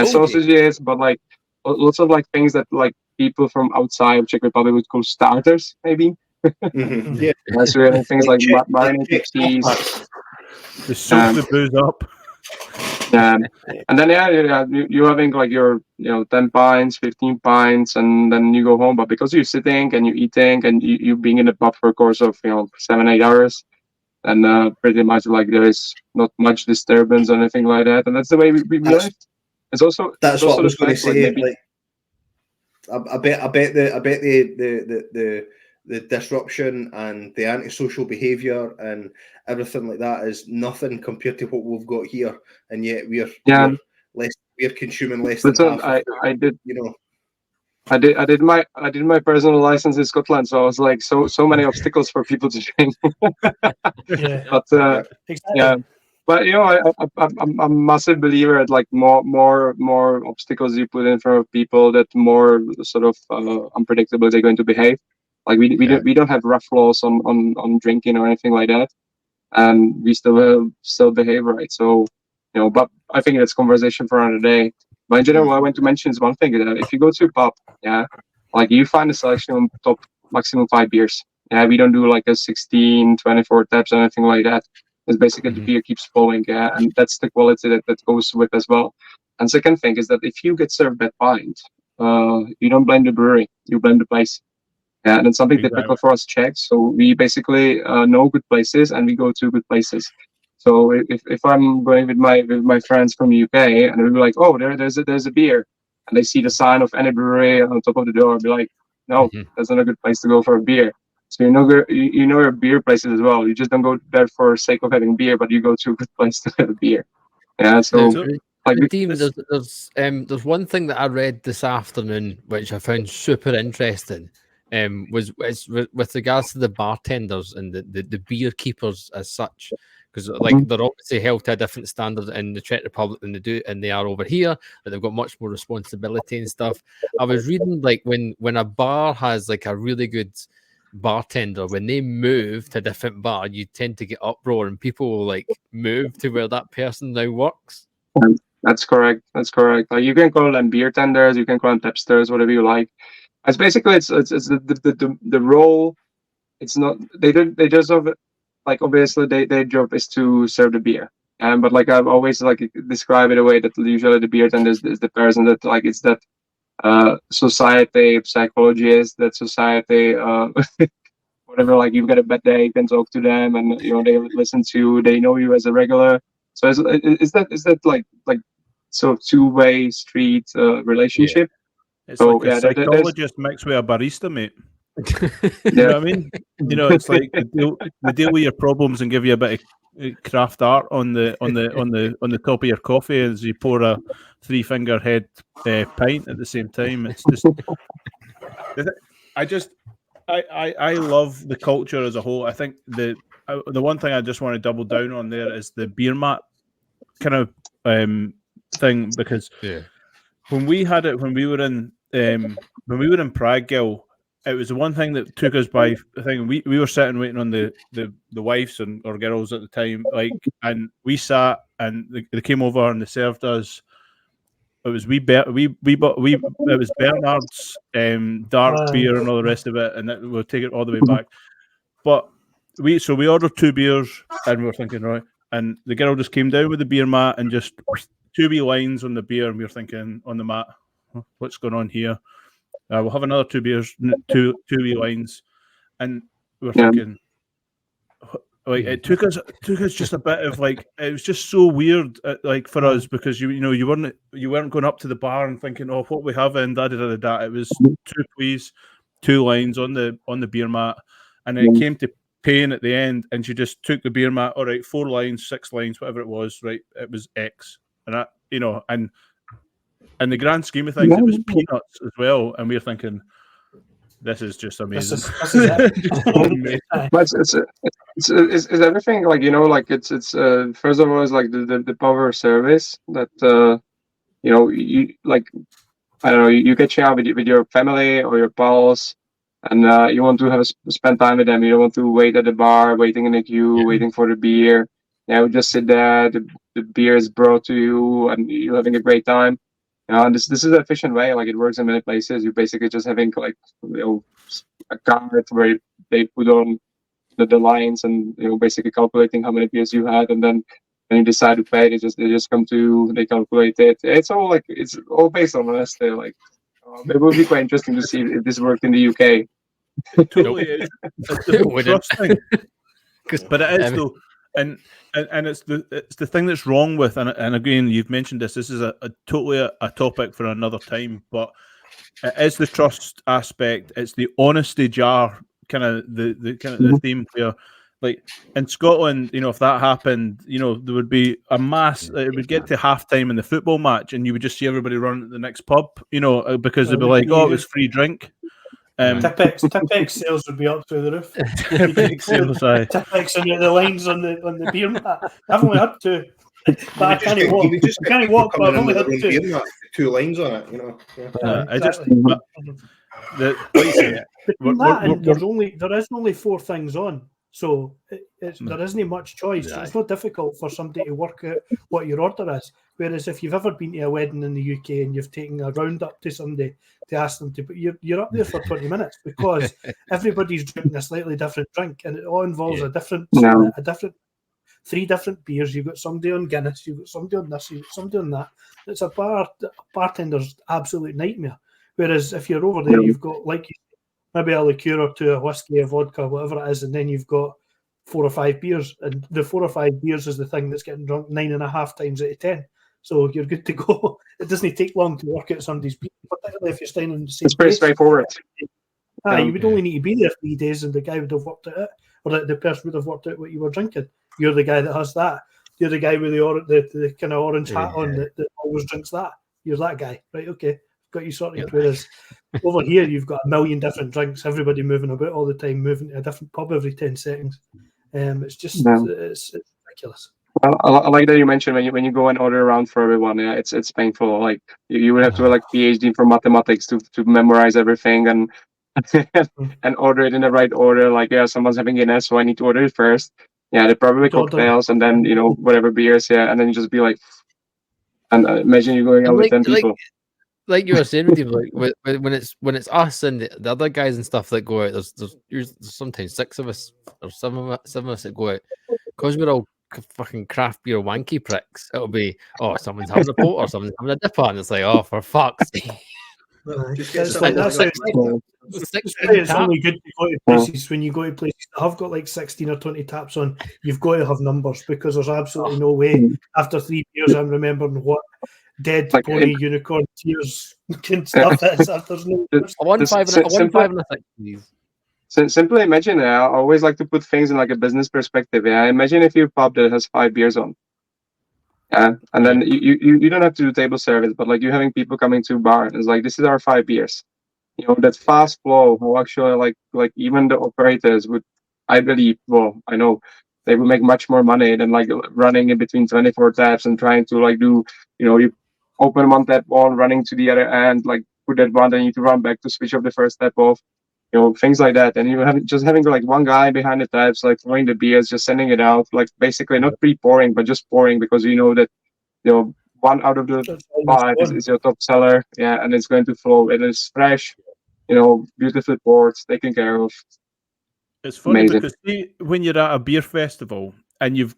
sausages, but like lots of like things that like people from outside of Czech Republic would call starters, maybe. Mm-hmm. Yeah. That's really things like marinated cheese. The soak the booze up. And then you're having like your 10 pints, 15 pints, and then you go home. But because you're sitting and you're eating and you being in the pub for a course of 7-8 hours, and pretty much like there is not much disturbance or anything like that, and that's the way we live. It's also That's what I was going to say. Like, I bet the disruption and the antisocial behaviour and everything like that is nothing compared to what we've got here, and yet we're consuming less than half. I did my personal license in Scotland, so I was like so many obstacles for people to drink. But Exactly. But I'm a massive believer at like more obstacles you put in front of people, that more sort of unpredictable they're going to behave. Like we don't have rough laws on drinking or anything like that, and we still behave right. So but I think that's conversation for another day. But in general, what I want to mention is one thing: that if you go to a pub, like you find a selection of top maximum 5 beers, Yeah, we don't do like a 16, 24 taps or anything like that. It's basically the beer keeps flowing, and that's the quality that goes with as well. And second thing is that if you get served bad pint, you don't blame the brewery, you blame the place. Yeah, and it's something typical for us Czechs. So we basically know good places and we go to good places. So if I'm going with my friends from UK and we'll be like, oh, there's a beer, and they see the sign of any brewery on top of the door, I'll be like, no, that's not a good place to go for a beer. So you know your beer places as well. You just don't go there for sake of having beer, but you go to a good place to have a beer. Yeah, so. There's one thing that I read this afternoon which I found super interesting. Was with regards to the bartenders and the beer keepers as such, because like they're obviously held to a different standard in the Czech Republic than they are over here, but they've got much more responsibility and stuff. I was reading like when a bar has like a really good bartender, when they move to a different bar, you tend to get uproar and people will like move to where that person now works. That's correct. Like you can call them beer tenders, you can call them tapsters, whatever you like. It's basically it's the role. It's not they just have, like obviously their job is to serve the beer. But like I've always like described it a way that usually the beer tender is the person that like it's that society psychologist, that society whatever, like you've got a bad day, you can talk to them and they listen to you, they know you as a regular. So is that like sort of two-way street relationship? Yeah. It's like a psychologist mixed with a barista, mate. You know what I mean? It's like they deal with your problems and give you a bit of craft art on the top of your coffee as you pour a 3-finger head pint at the same time. It's just I love the culture as a whole. I think the one thing I just want to double down on there is the beer mat kind of thing, because when we were in Prague, Gil, it was the one thing that took us by thing. We were sitting waiting on the wives or girls at the time, like, and we sat and they came over and they served us. It was it was Bernard's dark beer and all the rest of it, and we'll take it all the way back. But we ordered 2 beers and we were thinking, right, and the girl just came down with the beer mat and just 2 wee lines on the beer, and we were thinking on the mat, what's going on here? We'll have another 2 beers, 2 wee lines, and we were thinking, like, it took us just a bit of like, it was just so weird, like for us, because you weren't going up to the bar and thinking, oh, what we have and da da da da. It was 2 please, 2 lines on the beer mat, and then it came to paying at the end, and she just took the beer mat. All right, 4 lines, 6 lines, whatever it was. Right, it was X, and that and in the grand scheme of things, it was peanuts as well. And we were thinking, this is just amazing. This is it's everything, like like it's first of all, it's like the power of service that you like, I don't know, you get out with your family or your pals, and you want to spend time with them. You don't want to wait at the bar, waiting in the queue, waiting for the beer. You just sit there, the beer is brought to you, and you're having a great time. And this is an efficient way. Like, it works in many places. You're basically just having like a card where they put on the lines, and basically calculating how many beers you had, and then when you decide to pay, they just come to you, they calculate it. It's all based on honesty. Like, it would be quite interesting to see if this worked in the UK. Totally, but it is though, and it's the thing that's wrong with, and again, you've mentioned this. This is a totally a topic for another time, but it is the trust aspect. It's the honesty jar kind of the theme where, like in Scotland, if that happened, there would be a mass. It would get to halftime in the football match, and you would just see everybody run to the next pub, because they'd be like, "Oh, it was free drink." Tipex sales would be up through the roof. Tipex and the lines on the beer mat. I've only had 2, but I can't walk. I can't walk, but I've only had 2. 2 lines on it, There is only 4 things on, so there isn't much choice. So it's not difficult for somebody to work out what your order is. Whereas if you've ever been to a wedding in the UK and you've taken a round up to somebody to ask them to, but you're up there for 20 minutes because everybody's drinking a slightly different drink, and it all involves a different 3 different beers. You've got somebody on Guinness, you've got somebody on this, you've got somebody on that. It's a bartender's absolute nightmare. Whereas if you're over there, you've got, like, maybe a liqueur or 2, a whiskey, a vodka, whatever it is, and then you've got 4 or 5 beers, and the 4 or 5 beers is the thing that's getting drunk 9.5 times out of 10. So you're good to go. It doesn't take long to work out somebody's beer, particularly if you're staying in the same It's pretty place. straightforward. You would only need to be there 3 days, and the guy would have worked it out, or the person would have worked out what you were drinking. You're the guy that has that. You're the guy with the kind of orange hat on that always drinks that. You're that guy, right? Okay, got you sorted. Whereas over here, you've got a million different drinks. Everybody moving about all the time, moving to a different pub every 10 seconds. It's just it's ridiculous. Well, I like that you mentioned when you go and order around for everyone. Yeah, it's painful. Like you would have to like PhD for mathematics to memorize everything and and order it in the right order. Like, yeah, someone's having Guinness, so I need to order it first. Yeah, they're probably cocktails, and then whatever beers. Yeah, and then you just be like, and imagine you going out with 10 people. Like you were saying, with you, like when it's us and the other guys and stuff that go out. There's sometimes 6 of us or 7 of us that go out because we're all fucking craft beer wanky pricks. It'll be someone's having a pot or someone's having a dipper, and it's like, oh, for fuck's sake. It's only good to go to places when you go to places that have got like 16 or 20 taps on. You've got to have numbers because there's absolutely no way after 3 beers I'm remembering what dead pony unicorn tears and stuff is. There's no a 1, 5, and a 6, please. So simply imagine. I always like to put things in like a business perspective. Yeah, imagine if your pub that has 5 beers on. Yeah, and then you don't have to do table service, but like you're having people coming to a bar and it's like, this is our 5 beers. That fast flow. How actually like even the operators would, I believe, I know they would make much more money than like running in between 24 taps and trying to like do, you open one tap on, running to the other end, like put that one, then you need to run back to switch off the first tap off. Things like that. And you having like one guy behind the taps, like pouring the beers, just sending it out, like basically not pre-pouring, but just pouring because that, 1 out of the 5 is your top seller. Yeah. And it's going to flow. It is fresh, beautifully poured, taken care of. It's funny Amazing. because see, when you're at a beer festival and you've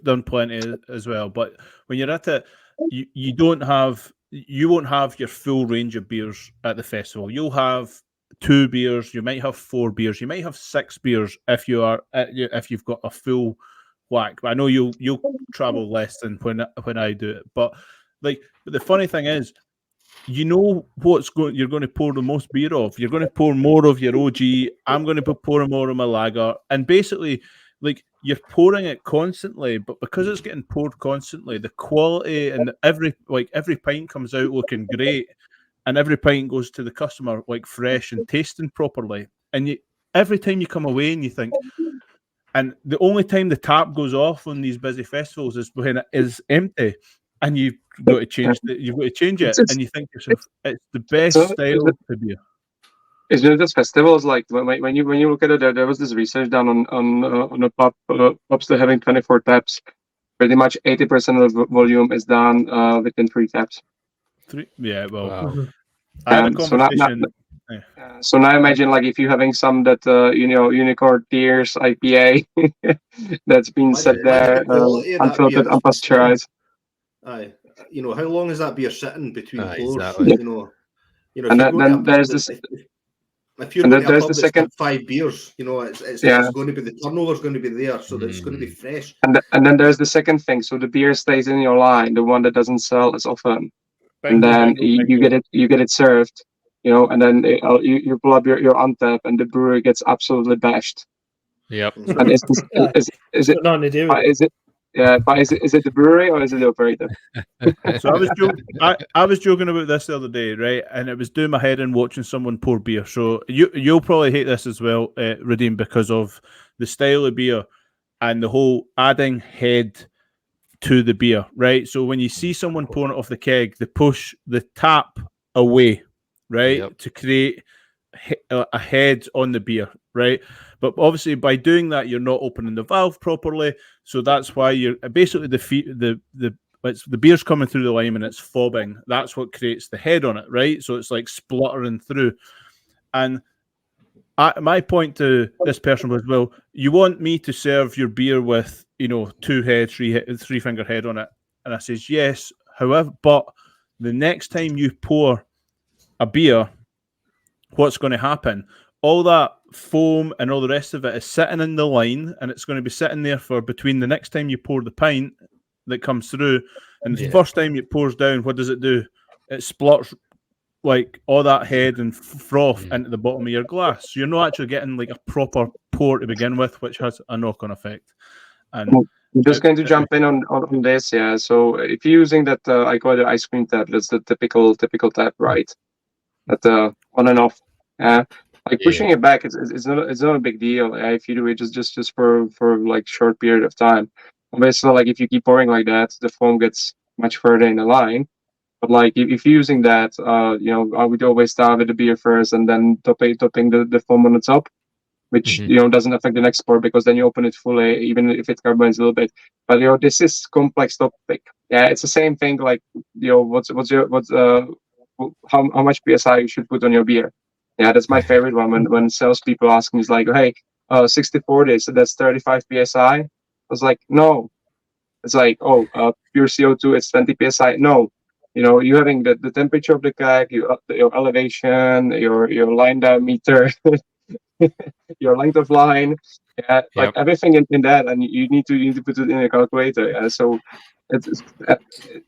done plenty as well, but when you're at it, you won't have your full range of beers at the festival. You'll have 2 beers, you might have 4 beers, you might have 6 beers if you've got a full whack. I know you'll travel less than when I do it, but the funny thing is, you're going to pour the most beer of. You're going to pour more of your OG. I'm going to be pouring more of my lager, and basically, like, you're pouring it constantly. But because it's getting poured constantly, the quality and every pint comes out looking great. And every pint goes to the customer like fresh and tasting properly. And every time you come away and you think, and the only time the tap goes off on these busy festivals is when it is empty, and you've got to change it, and you think yourself, it's the best style to beer. Isn't it just festivals? Like when you look at it, there was this research done on a pubs that having 24 taps. Pretty much 80% of the volume is done within 3 taps. 3, yeah. Well, wow. I had a conversation. So now imagine like if you're having some that Unicorn Tears IPA that's been set there unfiltered, unpasteurized. Aye, how long is that beer sitting between pours? Exactly. And then there's this. If you're going to a pub that's got 5 beers, it's going to be, the turnover's going to be there, so that it's going to be fresh. And then there's the second thing. So the beer stays in your line, the one that doesn't sell as often, and then you get it served, and then you pull up your untap, and the brewery gets absolutely bashed. Yep. And is it? Yeah, but is it the brewery or is it the operator? So I was joking about this the other day, right? And it was doing my head in watching someone pour beer. So you'll probably hate this as well, Redeem, because of the style of beer and the whole adding head to the beer, right? So when you see someone pouring it off the keg, they push the tap away, right, to create a head on the beer, right? But obviously by doing that, you're not opening the valve properly, so that's why you're basically the it's the beer's coming through the lime and it's fobbing. That's what creates the head on it, right? So it's like spluttering through. And my point to this person was, well, you want me to serve your beer with, 2 head, 3 finger head on it. And I says, yes. However, but the next time you pour a beer, what's going to happen? All that foam and all the rest of it is sitting in the line, and it's going to be sitting there for between the next time you pour the pint that comes through and the first time it pours down. What does it do? It splutters like all that head and froth into the bottom of your glass. So you're not actually getting like a proper pour to begin with, which has a knock-on effect. And I'm just going to jump in on this, yeah. So if you're using that, I call it ice cream tap. That's the typical tap, right? That on and off. Like pushing it back, it's not a big deal. If you do it just for like short period of time. Obviously, like if you keep pouring like that, the foam gets much further in the line. But like if you're using that, I would always start with the beer first and then topping the foam on the top, which doesn't affect the next pour because then you open it fully, even if it carbonates a little bit. But this is complex topic. Yeah, it's the same thing. Like how much PSI you should put on your beer. Yeah, that's my favorite one. When salespeople ask me, it's like, hey, 60-40, so that's 35 PSI. I was like, no. It's like, pure CO2, it's 20 PSI. No. You're having the temperature of the keg, your elevation, your line diameter, your length of line, like everything in that, and you need to put it in a calculator. Yeah? So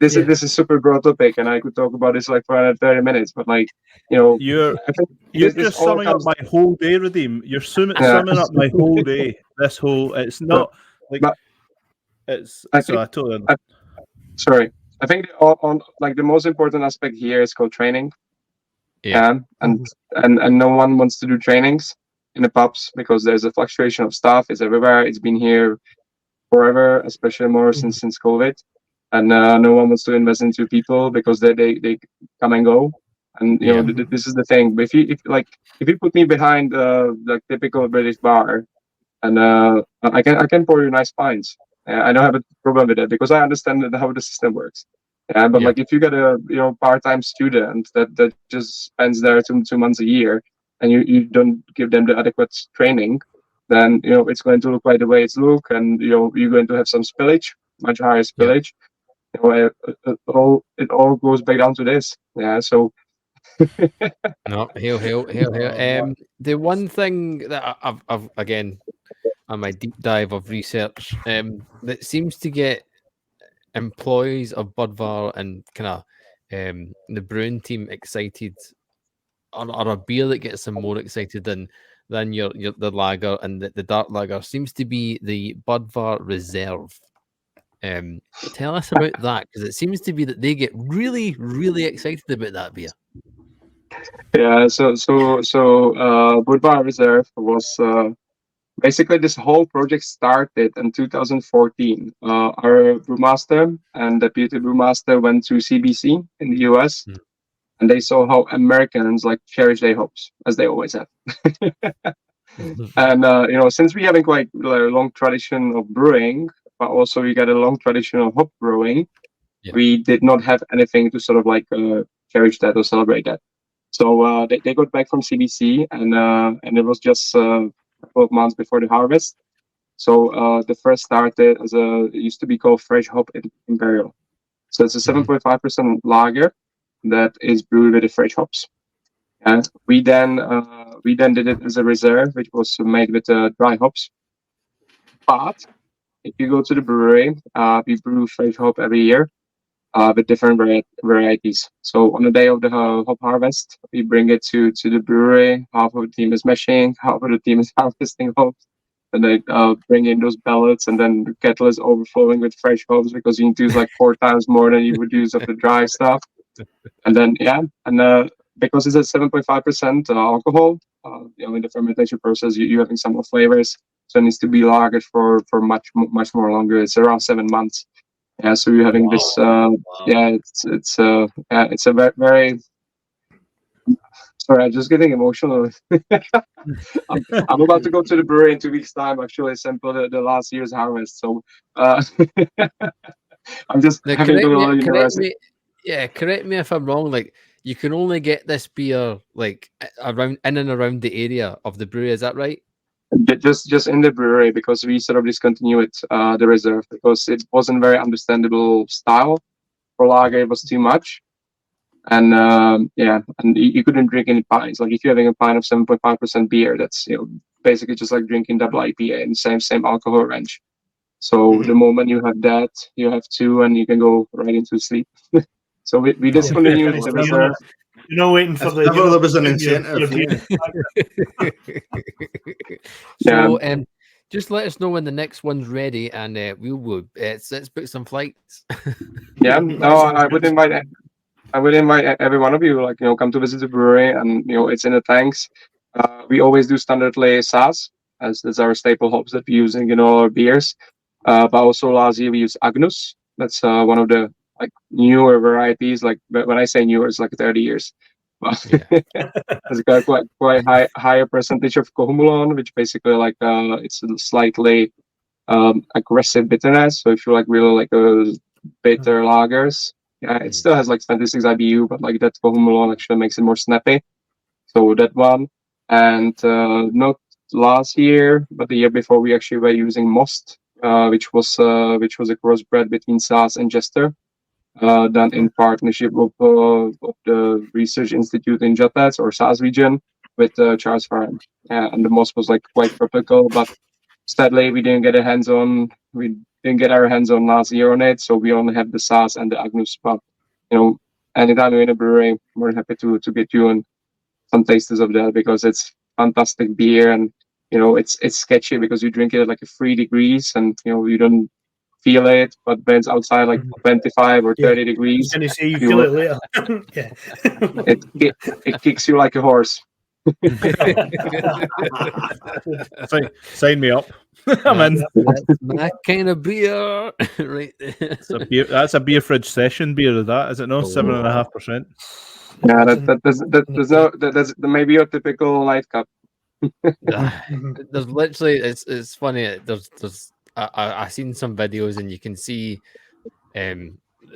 this is super broad topic, and I could talk about this like for another 30 minutes. But like, you're just summing up my whole day, Redeem. You're summing up my whole day. This whole it's not like it's. Sorry. I think on like the most important aspect here is called training. Yeah. And no one wants to do trainings in the pubs because there's a fluctuation of staff. It's everywhere. It's been here forever, especially more since COVID. And no one wants to invest into people because they come and go. And this is the thing. But if you put me behind like typical British bar, and I can pour you nice pints. I don't have a problem with it because I understand how the system works. But like if you get a part-time student that just spends there 2 months a year, and you don't give them the adequate training, then it's going to look like the way it's look, and you're going to have some spillage, much higher spillage. It all goes back down to this. Yeah, so. No, hail. The one thing that I've again on my deep dive of research that seems to get employees of Budvar and kind of the brewing team excited, or a beer that gets them more excited than the lager and the dark lager seems to be the Budvar Reserve. Tell us about that, because it seems to be that they get really, really excited about that beer. Yeah, so Budvar Reserve was basically this whole project started in 2014. Our brewmaster and deputy brewmaster went to CBC in the US, and they saw how Americans like cherish their hops, as they always have. And since we having quite a long tradition of brewing, but also we got a long tradition of hop brewing, we did not have anything to sort of like cherish that or celebrate that. So they got back from CBC, and it was just 12 months before the harvest. So the first started as it used to be called Fresh Hop Imperial. So it's a 7.5% lager that is brewed with the fresh hops. And we then did it as a reserve, which was made with dry hops. But if you go to the brewery, we brew fresh hop every year with different varieties. So on the day of the hop harvest, we bring it to the brewery. Half of the team is mashing, half of the team is harvesting hops. And they bring in those pellets, and then the kettle is overflowing with fresh hops because you need to use like 4 times more than you would use of the dry stuff. And then because it's at 7.5% alcohol, in the fermentation process, you're having some more flavors, so it needs to be lagered for much more longer. It's around 7 months. Yeah, so you're having this. It's a very. Sorry, I'm just getting emotional. I'm about to go to the brewery in 2 weeks' time. Actually, sample the last year's harvest. So, I'm just Now, having to correct university. me. Yeah, correct me if I'm wrong. Like, you can only get this beer like around in and around the area of the brewery. Is that right? Just in the brewery, because we sort of discontinued the reserve because it wasn't very understandable style for lager. It was too much, and and you couldn't drink any pints. Like if you're having a pint of 7.5% beer, that's basically just like drinking double IPA in the same alcohol range. So the moment you have that, you have two, and you can go right into sleep. So we discontinued the reserve. You're not waiting for If the. ever there was an your- incentive, your- So, just let us know when the next one's ready, and we will. Let's book some flights. Yeah, no, I would invite every one of you, like, come to visit the brewery, and it's in the tanks. We always do standard lay SAS as our staple hops that we use in all our beers. But also last year we used Agnus. That's one of the like newer varieties. Like when I say newer, it's like 30 years. But it's got quite higher percentage of Kohumulon, which basically like it's a slightly aggressive bitterness. So if you like really like bitter lagers, yeah, it still has like 26 IBU, but like that Kohumulon actually makes it more snappy. So that one, and not last year, but the year before, we actually were using Most, which was a crossbred between SAS and Jester, done in partnership of the research institute in Jatats or SAS region with Charles Farren. And the Most was like quite tropical, but sadly we didn't get our hands on last year on it, so we only have the SAS and the Agnus. But anytime you're in a brewery, we're happy to get you on some tasters of that, because it's fantastic beer, and it's sketchy because you drink it at like 3 degrees and you don't feel it, but when it's outside like 25 or 30 degrees, and you say you feel it later. Yeah. it kicks you like a horse. Sign me up. I'm in. That's my kind of beer, right there. That's a beer fridge session beer. Is it not 7.5%? Yeah, that's maybe your typical night cup. There's literally, it's funny. I seen some videos, and you can see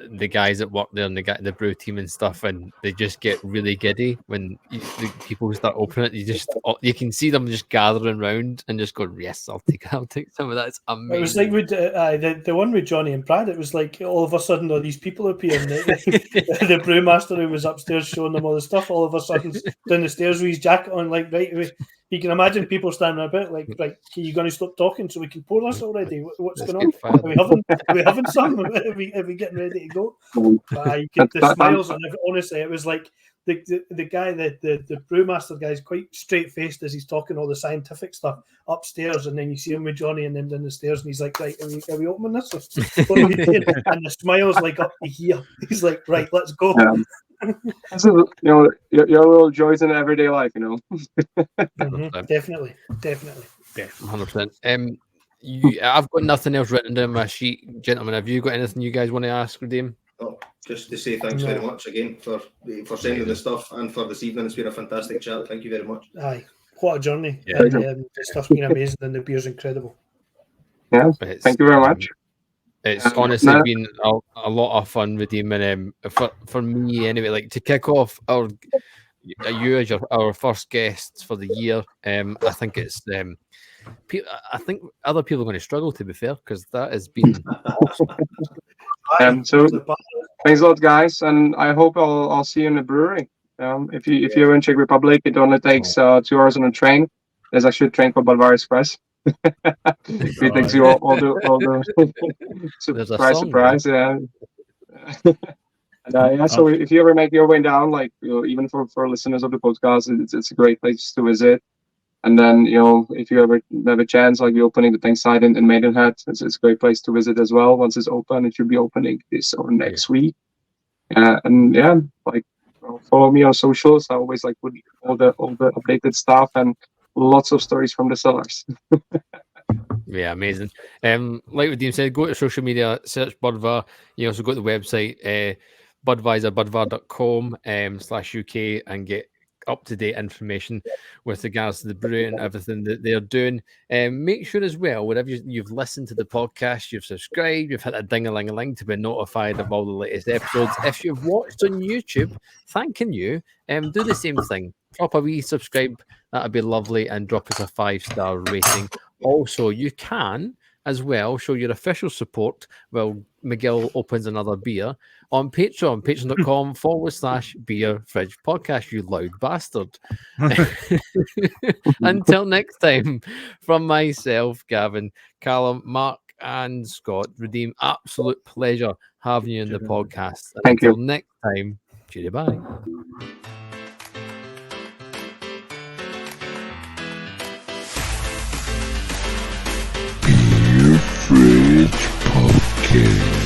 the guys that work there and the brew team and stuff, and they just get really giddy when the people start opening it. You can see them just gathering around and just going, "Yes, I'll take some of that." It's amazing. It was like with the one with Johnny and Brad. It was like all of a sudden all these people appearing. The brewmaster who was upstairs showing them all the stuff, all of a sudden down the stairs with his jacket on, like right away. You can imagine people standing about like, right, are you going to stop talking so we can pour this already? What's going on? Are we having some? Are we getting ready to go? But you get the smiles, and honestly, it was like the guy, the brewmaster guy, is quite straight faced as he's talking all the scientific stuff upstairs, and then you see him with Johnny and them down the stairs, and he's like, right, are we opening this? What are we doing? And the smile's like up to here. He's like, right, let's go. So, your little joys in everyday life, Definitely. 100%. I've got nothing else written down my sheet, gentlemen. Have you got anything you guys want to ask, Redeem? Oh, just to say thanks very much again for sending the stuff and for this evening. It's been a fantastic chat. Thank you very much. Aye, what a journey! Yeah. And, the stuff's been amazing, and the beer's incredible. Yeah, thank you very much. It's honestly been a lot of fun, Redeem, and for me anyway. Like, to kick off you as our first guests for the year, I think it's I think other people are going to struggle, to be fair, because that has been awesome. So thanks a lot, guys, and I hope I'll see you in the brewery. If you're in Czech Republic, it only takes 2 hours on a train. There's actually a train called Budvar Express. It takes you all the surprise, yeah. And, so if you ever make your way down, like even for listeners of the podcast, it's a great place to visit. And then if you ever have a chance, like we're opening the tank side in Maidenhead, it's a great place to visit as well. Once it's open, it should be opening this or next week. And like follow me on socials. I always like put all the updated stuff and lots of stories from the sellers. Yeah, amazing. Like Redeem said, go to social media, search Budvar. You also go to the website, budvisor.budvar.com/UK, and get up-to-date information with regards to the brewery and everything that they're doing. Make sure as well, wherever you've listened to the podcast, you've subscribed, you've hit a ding-a-ling-a-ling to be notified of all the latest episodes. If you've watched on YouTube, thanking you, do the same thing. Drop a wee subscribe, that'd be lovely, and drop us a 5-star rating. Also, you can as well show your official support while Miguel opens another beer on Patreon, patreon.com/beer fridge podcast, you loud bastard. Until next time, from myself, Gavin, Callum, Mark, and Scott, Redeem, absolute pleasure having you in the podcast. And Thank you. until next time, cheerio, bye. Beer Fridge Podcast.